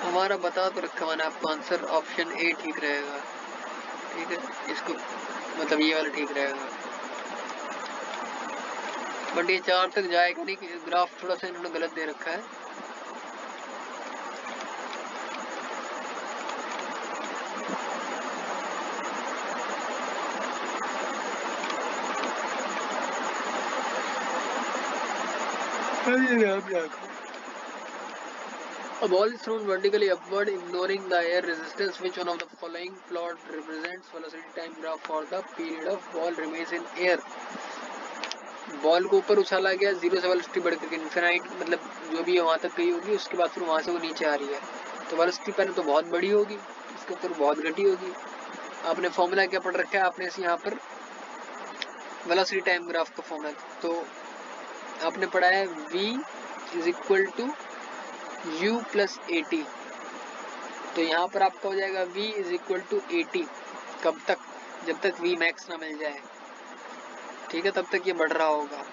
हमारा बता तो रखा मैंने आपको, आंसर ऑप्शन ए ठीक रहेगा, ठीक है। इसको मतलब ये वाला ठीक रहेगा, बट ये 4 तक जाएगा नहीं, ग्राफ थोड़ा सा इन्होंने गलत दे रखा है। A ball is thrown vertically upward, ignoring the air resistance. Which one of the following plot represents velocity time graph for the period of ball remains in air? Ball को ऊपर उछाला गया, 0 से वेलोसिटी बढ़ करके इनफिनाइट, मतलब जो भी वहां तक गई होगी, उसके बाद फिर वहां से वो नीचे आ रही है, तो वेलोसिटी पहले तो बहुत बड़ी होगी, इसके ऊपर बहुत घटी होगी। आपने फॉर्मूला क्या पढ़ रखा है, आपने यहाँ पर वेलोसिटी टाइम ग्राफ का फॉर्मूला, तो आपने पढ़ा है v is equal to u plus a t. तो यहाँ पर आपका हो जाएगा v is equal to a t, कब तक, जब तक v मैक्स ना मिल जाए, ठीक है, तब तक ये बढ़ रहा होगा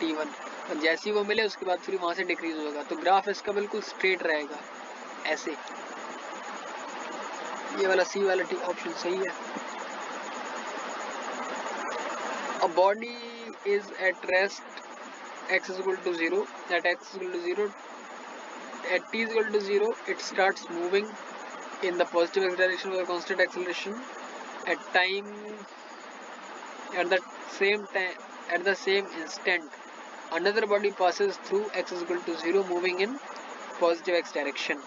t1, और जैसे ही वो मिले उसके बाद फिर वहां से डिक्रीज होगा। तो ग्राफ इसका बिल्कुल स्ट्रेट रहेगा ऐसे, ये वाला सी वाला टी ऑप्शन सही है। A body is at rest x is equal to 0, at x is equal to 0, at t is equal to 0, it starts moving in the positive x direction with a constant acceleration. At the same instant, another body passes through x is equal to 0, moving in positive x direction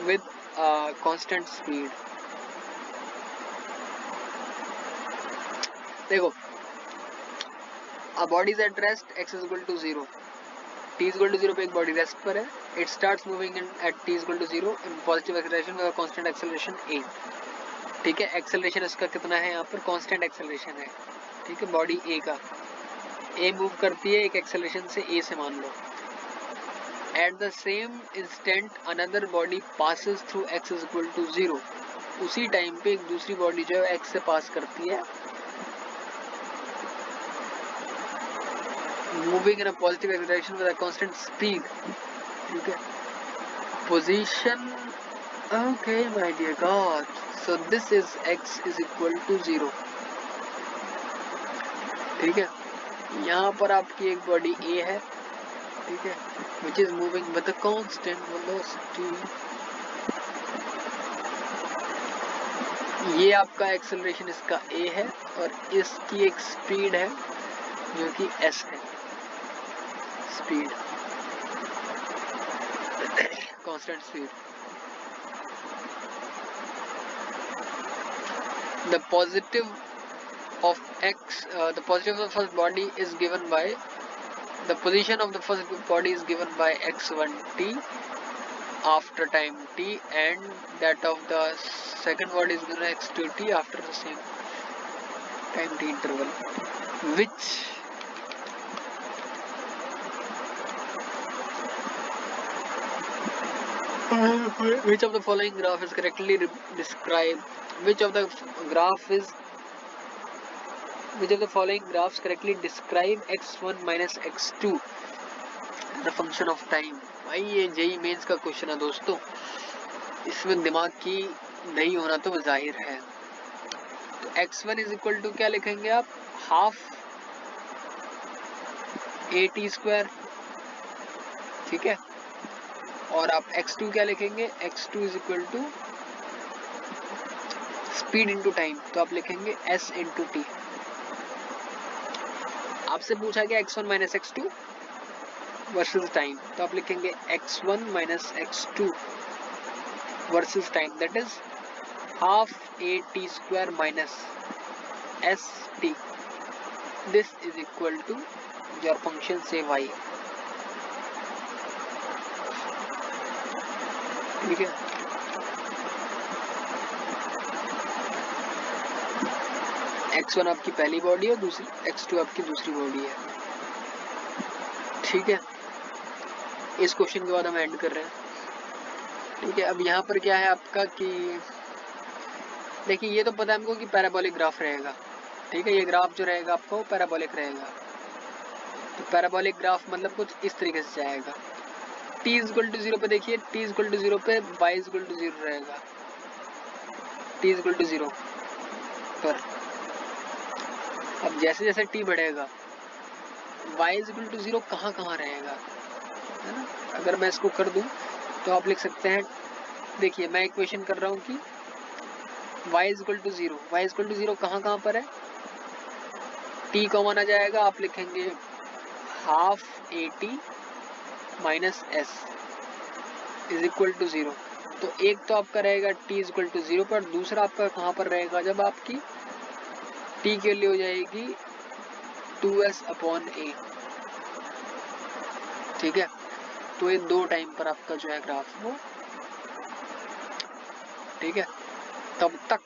with a constant speed. देखो, a body is at rest, x is equal to 0, t is equal to 0 पे एक body rest पर है, It starts moving in at t equal to 0 in positive acceleration with a constant acceleration a. ठीक है, acceleration इसका कितना है यहाँ पर, कांस्टेंट एक्सेलरेशन है, ठीक है, बॉडी ए का, ए मूव करती है एक एक्सेलरेशन से ए से मान लो. At the same instant another body passes through x is equal to 0. उसी टाइम पे एक दूसरी बॉडी जो है एक्स से पास करती है, moving in a positive acceleration with a constant speed. ठीक है, position. Okay my dear god, so this is x is equal to 0. ठीक है, यहाँ पर आपकी एक बॉडी ए है, ठीक है, which is moving with a constant velocity. ये आपका एक्सेलरेशन इसका ए है और इसकी एक स्पीड है जो कि एस है, speed, constant speed. The positive of x, the positive of the first body is given by, the position of the first body is given by x1 t after time t, and that of the second body is given x2 t after the same time t interval. Which of the following graph is correctly described? Which of the following graphs correctly describe x1 minus x2 the function of time? भाई ये JEE mains का question है दोस्तों, इसमें दिमाग की नहीं होना तो जाहिर है. तो x1 इज इक्वल टू क्या लिखेंगे आप, हाफ ए टी स्क्वायर. ठीक है, और आप x2 क्या लिखेंगे, x2 is equal to speed into time, तो आप लिखेंगे s इंटू टी. आपसे पूछा गया x1 minus x2 versus time, तो आप लिखेंगे x1 minus x2 versus time, that is half a t square minus s t. This is equal to your function से y. ठीक है, x1 आपकी पहली बॉडी है, दूसरी x2 आपकी दूसरी बॉडी है. ठीक है, इस क्वेश्चन के बाद हम एंड कर रहे हैं. ठीक है, अब यहाँ पर क्या है आपका कि देखिए, ये तो पता है हमको कि पैराबोलिक ग्राफ रहेगा. ठीक है, ये ग्राफ जो रहेगा आपका वो पैराबोलिक रहेगा. तो पैराबोलिक ग्राफ मतलब कुछ इस तरीके से जाएगा. t इज इक्वल टू 0 पे देखिए, t इज इक्वल टू 0 पे y इज इक्वल टू 0 रहेगा. t इज इक्वल टू 0 पर अब जैसे जैसे t बढ़ेगा y इज इक्वल टू 0 कहाँ कहाँ रहेगा, है ना. अगर मैं इसको कर दूं तो आप लिख सकते हैं, देखिए मैं इक्वेशन कर रहा हूँ कि y is equal to 0, y is equal to 0 कहाँ कहाँ पर है, t कॉमन आ जाएगा, आप लिखेंगे half a t minus s is equal to 0. तो एक तो आपका रहेगा t इज इक्वल टू 0 पर, दूसरा आपका कहाँ पर रहेगा, जब आपकी t के लिए हो जाएगी 2s अपॉन a. ठीक है, तो ये दो टाइम पर आपका जो है ग्राफ वो. ठीक है, तब तक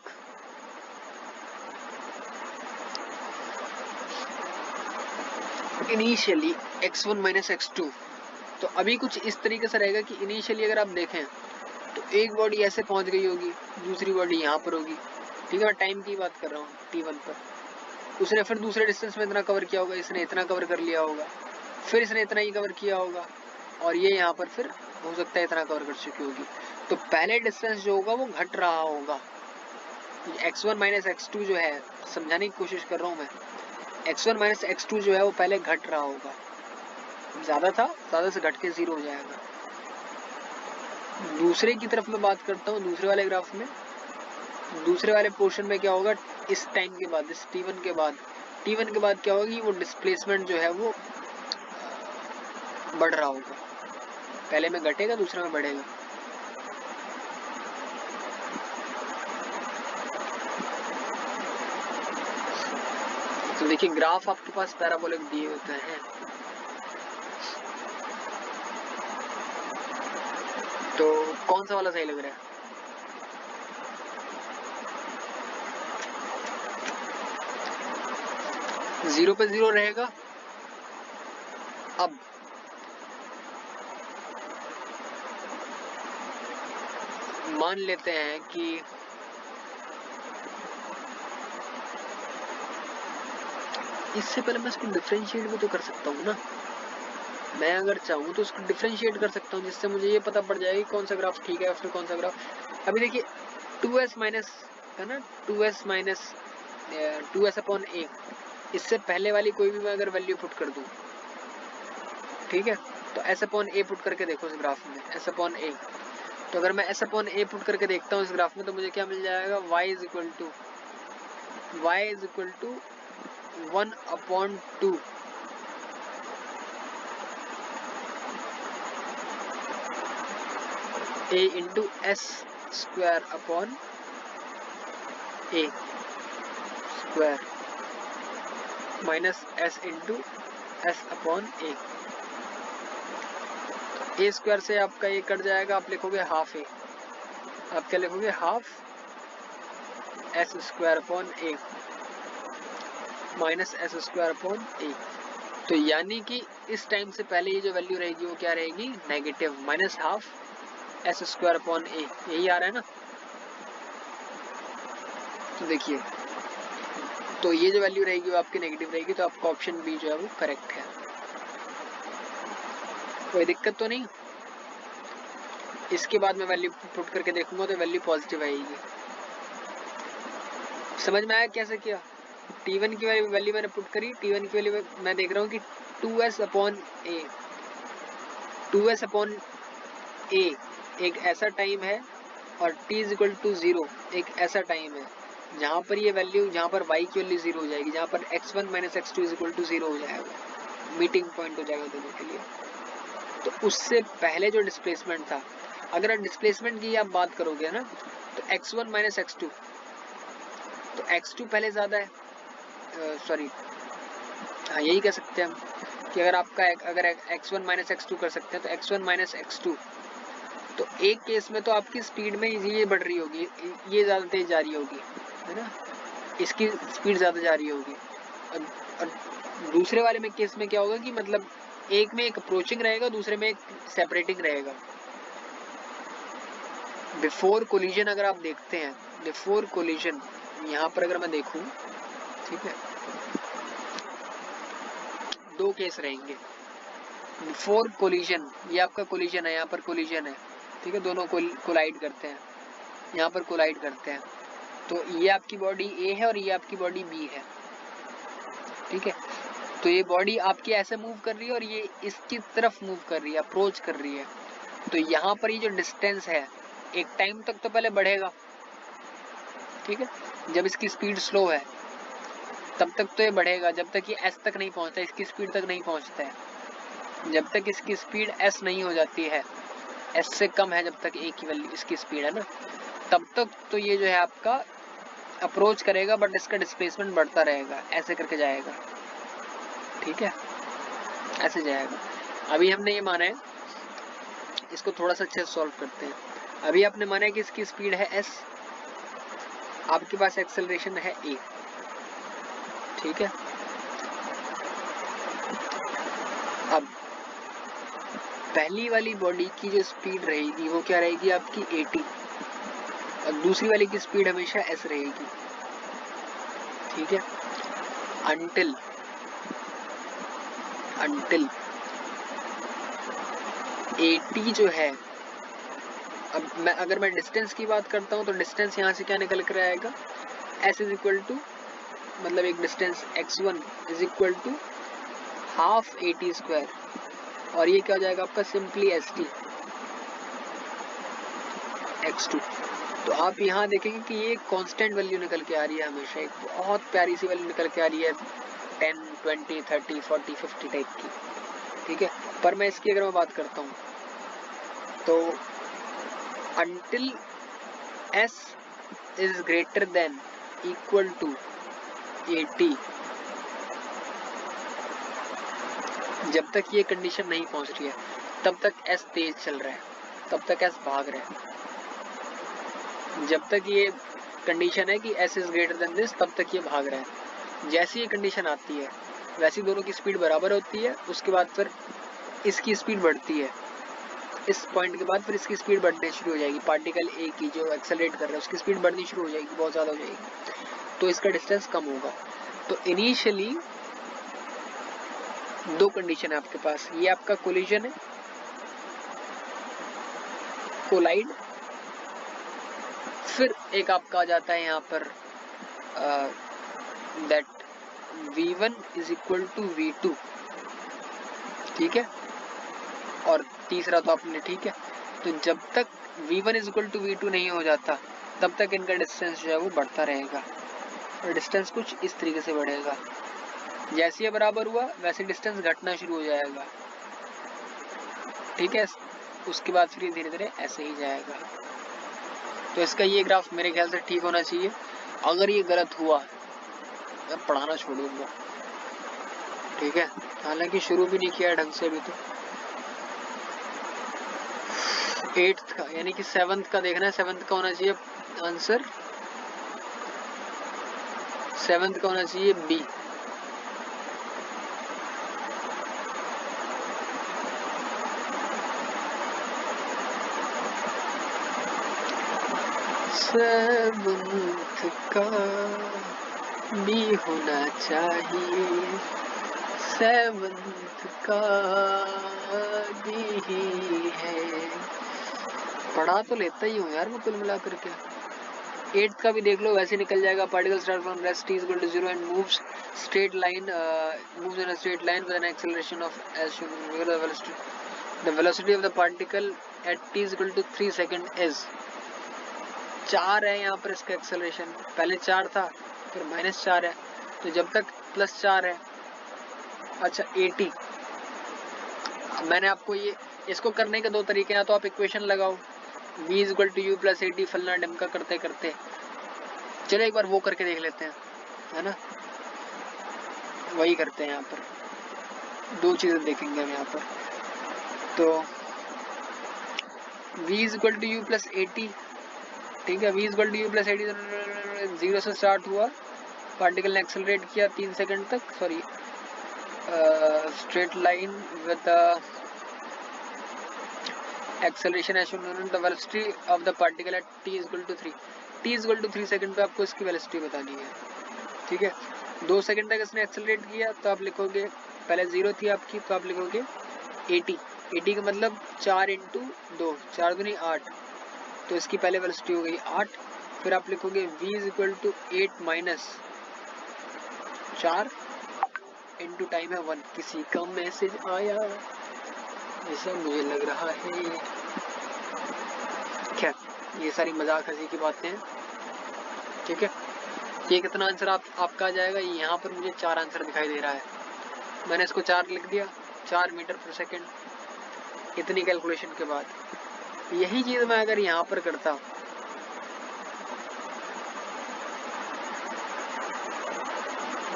इनिशियली x1 माइनस x2, तो अभी कुछ इस तरीके से रहेगा कि इनिशियली अगर आप देखें तो एक बॉडी ऐसे पहुंच गई होगी, दूसरी बॉडी यहाँ पर होगी. ठीक है, मैं टाइम की बात कर रहा हूँ t1 पर. उसने फिर दूसरे डिस्टेंस में इतना कवर किया होगा, इसने इतना कवर कर लिया होगा, फिर इसने इतना ही कवर किया होगा, और ये यहाँ पर फिर हो सकता है इतना कवर कर चुकी होगी. तो पहले डिस्टेंस जो होगा वो घट रहा होगा. x1 माइनस x2 जो है, समझाने की कोशिश कर रहा हूँ मैं, x1 माइनस x2 जो है वो पहले घट रहा होगा. ज्यादा था, ज्यादा से घट के 0 हो जाएगा. दूसरे की तरफ मैं बात करता हूँ, दूसरे वाले ग्राफ में, दूसरे वाले पोर्शन में क्या होगा, इस टाइम के बाद, इस t1 के बाद, t1 के बाद क्या होगी, वो डिस्प्लेसमेंट जो है वो बढ़ रहा होगा. पहले में घटेगा, दूसरे में बढ़ेगा. तो देखिए, ग्राफ आपके पास पैराबोलिक दिए होते हैं. तो कौन सा वाला सही लग रहा है? जीरो पे जीरो रहेगा। अब मान लेते हैं कि इससे पहले मैं इसको डिफरेंशिएट भी तो कर सकता हूँ ना। मैं अगर चाहूँ तो उसको डिफरेंशिएट कर सकता हूँ, जिससे मुझे ये पता पड़ जाएगा कौन सा ग्राफ ठीक है और फिर कौन सा ग्राफ। अभी देखिए 2s माइनस है ना, 2s माइनस 2s अपॉन ए, इससे पहले वाली कोई भी मैं अगर वैल्यू पुट कर दूँ, ठीक है, तो s अपॉन ए पुट करके देखो इस ग्राफ में, s अपॉन ए। तो अगर मैं s अपॉन ए पुट करके देखता हूँ इस ग्राफ में, तो मुझे क्या मिल जाएगा, y is equal to 1/2 a into s square upon a square minus s into s upon a square से आपका ये कट जाएगा, आप लिखोगे हाफ ए, आप क्या लिखोगे, हाफ एस स्क्वायर अपॉन ए माइनस एस स्क्वायर अपॉन ए। तो यानी कि इस टाइम से पहले ये जो वैल्यू रहेगी वो क्या रहेगी, negative, minus half s square upon a, यही आ रहा है ना। तो देखिए, तो ये जो वैल्यू रहेगी वो आपकी नेगेटिव रहेगी, तो आपका ऑप्शन बी जो है वो करेक्ट है। कोई दिक्कत तो नहीं। इसके बाद मैं वैल्यू पुट करके देखूंगा तो वैल्यू पॉजिटिव आएगी। समझ में आया कैसे किया? T1 की वैल्यू मैंने पुट करी, T1 की वैल्यू मैं देख रहा हूँ कि 2s अपॉन ए, 2s अपॉन ए एक ऐसा टाइम है और t इज इक्वल टू 0 एक ऐसा टाइम है जहाँ पर ये वैल्यू, जहाँ पर y की वैल्यू 0 हो जाएगी, जहाँ पर x1 minus x2 is equal to 0 हो जाएगा, मीटिंग पॉइंट हो जाएगा दोनों के लिए। तो उससे पहले जो डिस्प्लेसमेंट था, अगर डिस्प्लेसमेंट की आप बात करोगे ना, तो x1 माइनस x2, तो x2 पहले ज़्यादा है, सॉरी हाँ यही कह सकते हैं हम कि अगर x1 माइनस x2 कर सकते हैं तो x1 माइनस x2, तो एक केस में तो आपकी स्पीड में ये बढ़ रही होगी, ये ज़्यादा तेज जा रही होगी, है ना, इसकी स्पीड ज़्यादा जा रही होगी। और दूसरे वाले में केस में क्या होगा कि मतलब एक में एक अप्रोचिंग रहेगा, दूसरे में एक सेपरेटिंग रहेगा। बिफोर कोलिजन अगर आप देखते हैं, बिफोर कोलिजन यहाँ पर अगर मैं देखूं, ठीक है, दो केस रहेंगे। बिफोर कोलिजन, ये आपका कोलिजन है, यहाँ पर कोलिजन है, ठीक है, दोनों कोलाइड करते हैं, यहाँ पर कोलाइड करते हैं, तो ये आपकी बॉडी ए है और ये आपकी बॉडी बी है, ठीक है। तो ये बॉडी आपकी ऐसे मूव कर रही है और ये इसकी तरफ मूव कर रही है, अप्रोच कर रही है। तो यहाँ पर ये जो डिस्टेंस है एक टाइम तक तो पहले बढ़ेगा, ठीक है, जब इसकी स्पीड स्लो है तब तक तो ये बढ़ेगा, जब तक ये एस तक नहीं पहुंचता, इसकी स्पीड तक नहीं पहुंचता है, जब तक इसकी स्पीड एस नहीं हो जाती है, एस से कम है जब तक ए की वैल्यू, इसकी स्पीड है ना, तब तक तो ये जो है आपका अप्रोच करेगा, बट इसका डिस्प्लेसमेंट बढ़ता रहेगा, ऐसे करके जाएगा, ठीक है, ऐसे जाएगा। अभी हमने ये माना है, इसको थोड़ा सा अच्छे से सॉल्व करते हैं। अभी आपने माना है कि इसकी स्पीड है एस, आपके पास एक्सेलरेशन है ए, ठीक है। अब पहली वाली बॉडी की जो स्पीड रहेगी वो क्या रहेगी आपकी 80, और दूसरी वाली की स्पीड हमेशा एस रहेगी, ठीक है, अंटिल AT जो है। अब अगर मैं डिस्टेंस की बात करता हूँ तो डिस्टेंस यहाँ से क्या निकल कर आएगा, s इज इक्वल टू, मतलब एक distance x1 is equal to half AT square, और ये क्या हो जाएगा आपका सिंपली ST x2। तो आप यहाँ देखेंगे कि ये कांस्टेंट वैल्यू निकल के आ रही है हमेशा, एक बहुत प्यारी सी वैल्यू निकल के आ रही है, 10, 20, 30, 40, 50 टाइप की, ठीक है। पर मैं इसकी अगर मैं बात करता हूँ तो until s is greater than equal to 80, जब तक ये कंडीशन नहीं पहुंच रही है तब तक s तेज चल रहा है, तब तक एस भाग रहा है। जब तक ये कंडीशन है कि S is greater than this, तब तक ये भाग रहा है। जैसी ये कंडीशन आती है वैसी दोनों की स्पीड बराबर होती है। उसके बाद फिर इसकी स्पीड बढ़ती है, इस पॉइंट के बाद फिर इसकी स्पीड बढ़नी शुरू हो जाएगी। पार्टिकल ए की जो एक्सेलरेट कर रहा है उसकी स्पीड बढ़नी शुरू हो जाएगी, बहुत ज़्यादा हो जाएगी, तो इसका डिस्टेंस कम होगा। तो इनिशियली दो कंडीशन है आपके पास, ये आपका कोलिजन है, कोलाइड, फिर एक आपका आ जाता है यहाँ पर that v1 is equal to v2, ठीक है। और तीसरा तो आपने, ठीक है। तो जब तक v1 is equal to v2 नहीं हो जाता तब तक इनका डिस्टेंस जो है वो बढ़ता रहेगा, और डिस्टेंस कुछ इस तरीके से बढ़ेगा। जैसे ये बराबर हुआ वैसे डिस्टेंस घटना शुरू हो जाएगा, ठीक है। उसके बाद फिर धीरे धीरे ऐसे ही जाएगा। तो इसका ये ग्राफ मेरे ख्याल से ठीक होना चाहिए। अगर ये गलत हुआ मैं पढ़ाना छोड़ दूंगा, ठीक है। हालांकि शुरू भी नहीं किया ढंग से अभी तो। 8th का यानी कि 7th का देखना है, 7th का होना चाहिए आंसर, 7th का होना चाहिए बी। सेवंथ का बी होना चाहिए, सेवंथ का बी ही है। पढ़ा तो लेता ही हूँ यार मैं कुल मिला करके। 8th का भी देख लो, वैसे निकल जाएगा। Particle start from rest t equal to 0 and moves straight line, moves in a straight line with an acceleration of s the velocity of the particle at t equal to 3 second is 4 है यहाँ पर इसका acceleration. पहले 4 था फिर -4 है, तो जब तक +4 है। अच्छा 80, मैंने आपको ये इसको करने के दो तरीके हैं। तो आप इक्वेशन लगाओ v equal to u plus 80 फलना डमका करते करते। चलो एक बार वो करके देख लेते हैं, है ना। वही करते हैं यहाँ पर, दो चीजें देखेंगे हम यहाँ पर। तो v equal to u plus 80, ठीक है। v equal to u plus 80 0 से स्टार्ट हुआ, पार्टिकल ने एक्सेलरेट किया 3 सेकंड तक, sorry straight line with acceleration as shown the velocity of the particle at t equal to 3। t equal to 3 second पे आपको इसकी वेलोसिटी बतानी है, ठीक है। 2 सेकंड तक इसने एक्सेलरेट किया तो आप लिखोगे, पहले 0 थी आपकी तो आप लिखोगे 80। 80 का मतलब 4 इंटू 2, 4 दूनी 8, तो इसकी पहले वेलोसिटी हो गई 8। फिर आप लिखोगे v is equal to 8 minus 4 into time है 1। किसी का मैसेज आया ऐसा मुझे लग रहा है। खैर ये सारी मजाक हंसी की बातें हैं, ठीक है। ये कितना आंसर आपका आ जाएगा, यहाँ पर मुझे 4 आंसर दिखाई दे रहा है। मैंने इसको 4 लिख दिया, 4 मीटर पर सेकेंड। इतनी कैलकुलेशन के बाद यही चीज मैं अगर यहाँ पर करता,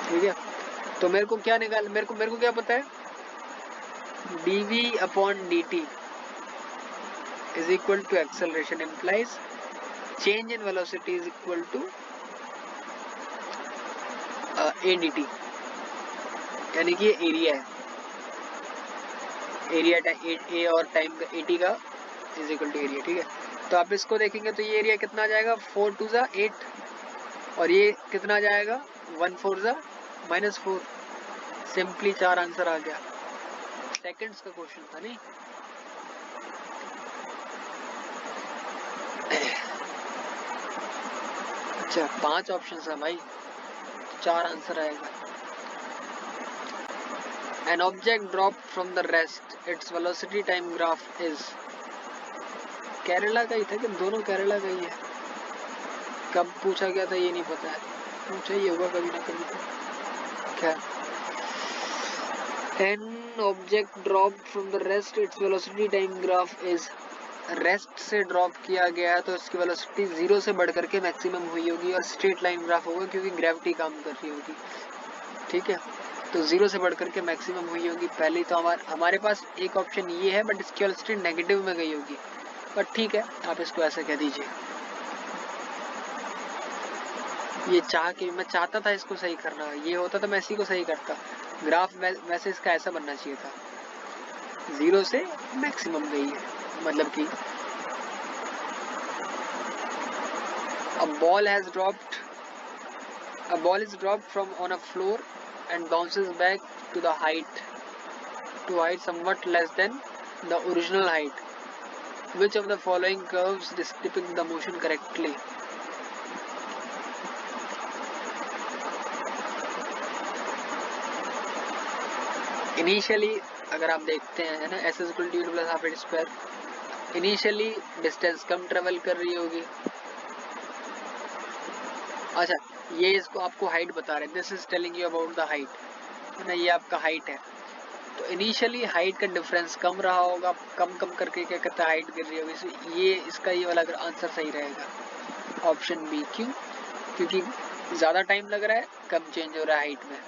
ठीक है, तो मेरे को क्या निकाल, मेरे को क्या पता है, dv upon dt is equal to acceleration implies change in velocity is equal to a dt, यानी कि एरिया है, एरिया ए और टाइम का at का इज इक्वल टू एरिया, ठीक है। तो आप इसको देखेंगे तो ये एरिया कितना आ जाएगा, 4 2 जा 8, और ये कितना आ जाएगा 1 4 जा -4। सिंपली 4 आंसर आ गया। सेकंड्स का क्वेश्चन था नहीं। अच्छा 5 ऑप्शन है भाई, 4 आंसर आएगा। An object dropped from the rest, its velocity time graph is, Kerala का ही था कि दोनों केरला का ही है। कब पूछा गया था ये नहीं पता है, पूछा ही होगा कभी ना कभी तो। क्या An object dropped from the rest, its velocity time graph is, rest से ड्रॉप किया गया तो इसकी वेलोसिटी 0 से बढ़ करके मैक्सिमम हुई होगी, और स्ट्रेट लाइन ग्राफ होगा क्योंकि ग्रेविटी काम कर रही होगी, ठीक है। तो 0 से बढ़ करके मैक्सिमम हुई होगी। पहले तो हमारे पास एक ऑप्शन ये है, बट इसकी वेलोसिटी नेगेटिव में गई होगी, बट ठीक है, आप इसको ऐसे कह दीजिए। ये मैं चाहता था इसको सही करना, ये होता तो मैं इसी को सही करता। ग्राफ वैसे इसका ऐसा बनना चाहिए था, 0 से मैक्सिमम गई है, मतलब कि a ball is dropped from on a floor and bounces back to height somewhat less than the original height. Which of the following curves depict the motion correctly? Initially अगर आप देखते हैं ना, s equal to plus half at square, initially distance कम travel कर रही होगी। अच्छा, ये इसको आपको हाइट बता रहे हैं, this is telling you about the height, है ना, ये आपका हाइट है। तो इनिशियली हाइट का डिफरेंस कम रहा होगा, कम करके क्या कहता है हाइट गिर रही होगी, ये इसका ये वाला आंसर सही रहेगा, ऑप्शन बी। क्यों? क्योंकि ज़्यादा टाइम लग रहा है, कम चेंज हो रहा है हाइट में,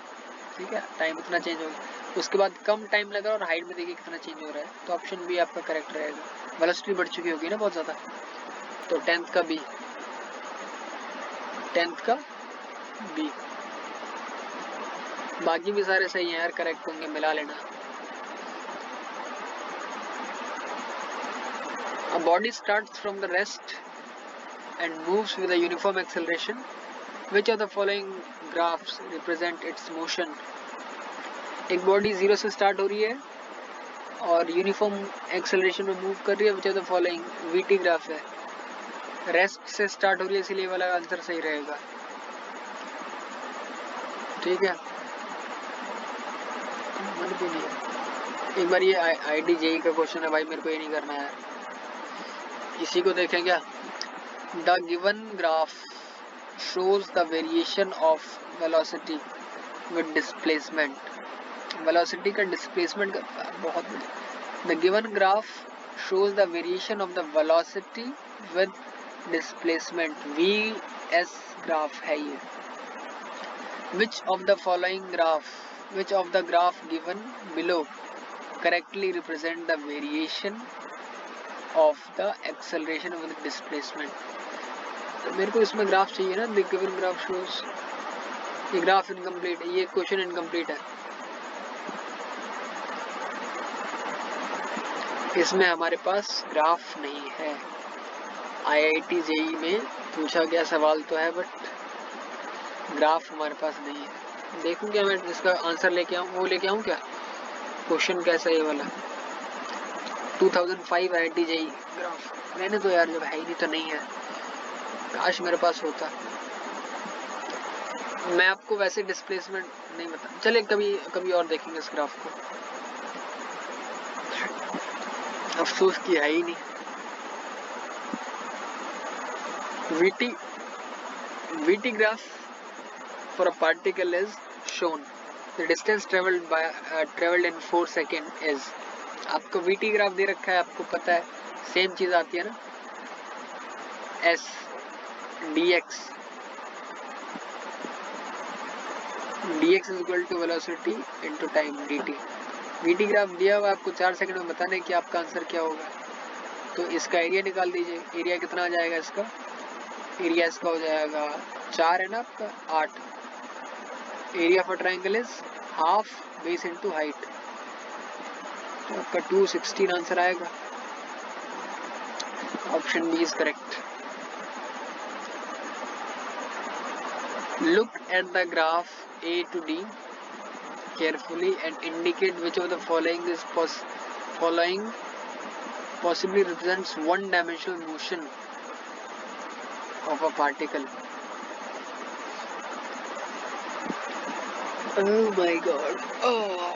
ठीक है, टाइम इतना चेंज हो गया, उसके बाद कम टाइम लग रहा है और हाइट में देखिए कितना चेंज हो रहा है, तो ऑप्शन बी आपका करेक्ट रहेगा। वेलोसिटी बढ़ चुकी होगी ना बहुत ज़्यादा, तो 10th का बी, 10th का बी। बाकी भी सारे सही हैं यार, करेक्ट होंगे, मिला लेना। A body starts from the rest and moves with a uniform acceleration. Which of the following graphs represent its motion? एक बॉडी 0 से स्टार्ट हो रही है और यूनिफॉर्म एक्सेलरेशन में मूव कर रही है। Which of the following, VT graph है, रेस्ट से स्टार्ट हो रही है, इसलिए वाला आंसर सही रहेगा, ठीक है। एक बार ये आईडी जेई का क्वेश्चन है भाई, मेरे को ये नहीं करना है, इसी को देखें क्या। The given graph shows the variation of velocity with displacement. velocity का displacement का बहुत, the given graph shows the variation of the velocity with displacement, vs graph है ये। which of the graph given below correctly represent the variation of the acceleration with displacement? तो मेरे को इसमें graph चाहिए ना, द गिवन ग्राफ शोज, ये graph incomplete है, ये क्वेश्चन इनकम्प्लीट है, इसमें हमारे पास ग्राफ नहीं है। आईआईटी जेई में पूछा गया सवाल तो है, बट ग्राफ हमारे पास नहीं है। देखूं क्या मैं इसका आंसर लेके आऊँ, वो लेके आऊँ क्या, क्वेश्चन कैसा है ये वाला, 2005 आईआईटी जेई ग्राफ, मैंने तो यार जब है ही नहीं तो नहीं है, काश मेरे पास होता। मैं आपको वैसे डिस्प्लेसमेंट नहीं बता, चले कभी और देखेंगे इस ग्राफ को, अफसोस की है ही नहीं। VT graph for a particle is shown. The distance traveled in 4 seconds is, आपको VT ग्राफ दे रखा है, आपको पता है सेम चीज आती है ना, S dx is equal to velocity into time dt। VT graph दिया हुआ आपको 4 सेकंड में बताना है कि आपका आंसर क्या होगा, तो इसका एरिया निकाल दीजिए। एरिया कितना आ जाएगा इसका, एरिया इसका हो जाएगा 4 है ना आपका 8, area for triangle is half base into height, तो आपका 216 आंसर आएगा, option b is correct. Look at the graph A to D carefully and indicate which of the following possibly represents one-dimensional motion of a particle. Oh my god, oh,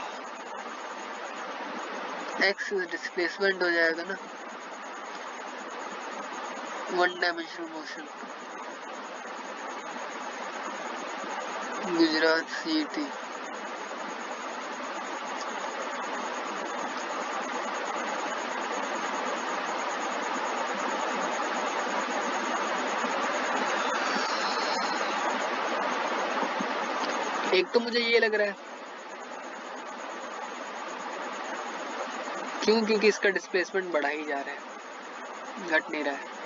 x is displacement हो जाएगा ना, one-dimensional motion, Gujarat CET। एक तो मुझे ये लग रहा है, क्यों, क्योंकि इसका डिस्प्लेसमेंट बढ़ा ही जा रहा है, घट नहीं रहा है।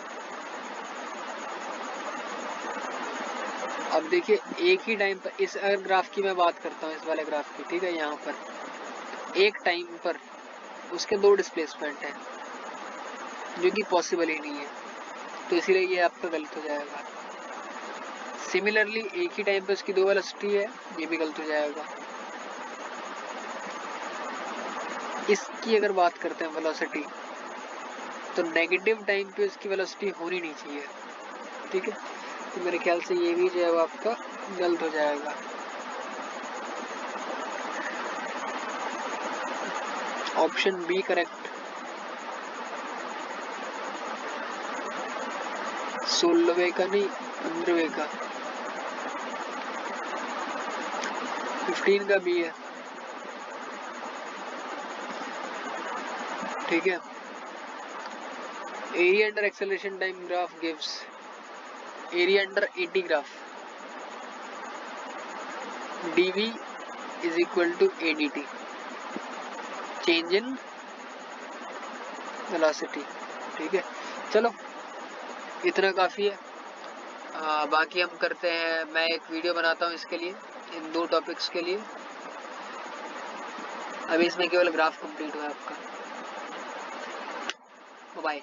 अब देखिए एक ही टाइम पर इस अगर ग्राफ की मैं बात करता हूँ, इस वाले ग्राफ की, ठीक है, यहाँ पर एक टाइम पर उसके दो डिस्प्लेसमेंट हैं जो कि पॉसिबल ही नहीं है, तो इसीलिए ये आपका गलत हो जाएगा। सिमिलरली एक ही टाइम पे उसकी दो वेलोसिटी है, ये भी गलत हो जाएगा। इसकी अगर बात करते हैं वेलोसिटी, तो नेगेटिव टाइम पे उसकी वेलोसिटी होनी नहीं चाहिए, ठीक है, तो मेरे ख्याल से ये भी जो है वो आपका गलत हो जाएगा। Option B correct. 16वें का नहीं, 15वें का, 15 का बी है, ठीक है। Area under acceleration time graph gives area under 80 graph dv is equal to adt, change in velocity, ठीक है। चलो इतना काफी है। बाकी हम करते हैं, मैं एक वीडियो बनाता हूँ इसके लिए, इन दो टॉपिक्स के लिए। अभी इसमें केवल ग्राफ कंप्लीट हुआ है आपका। बाय।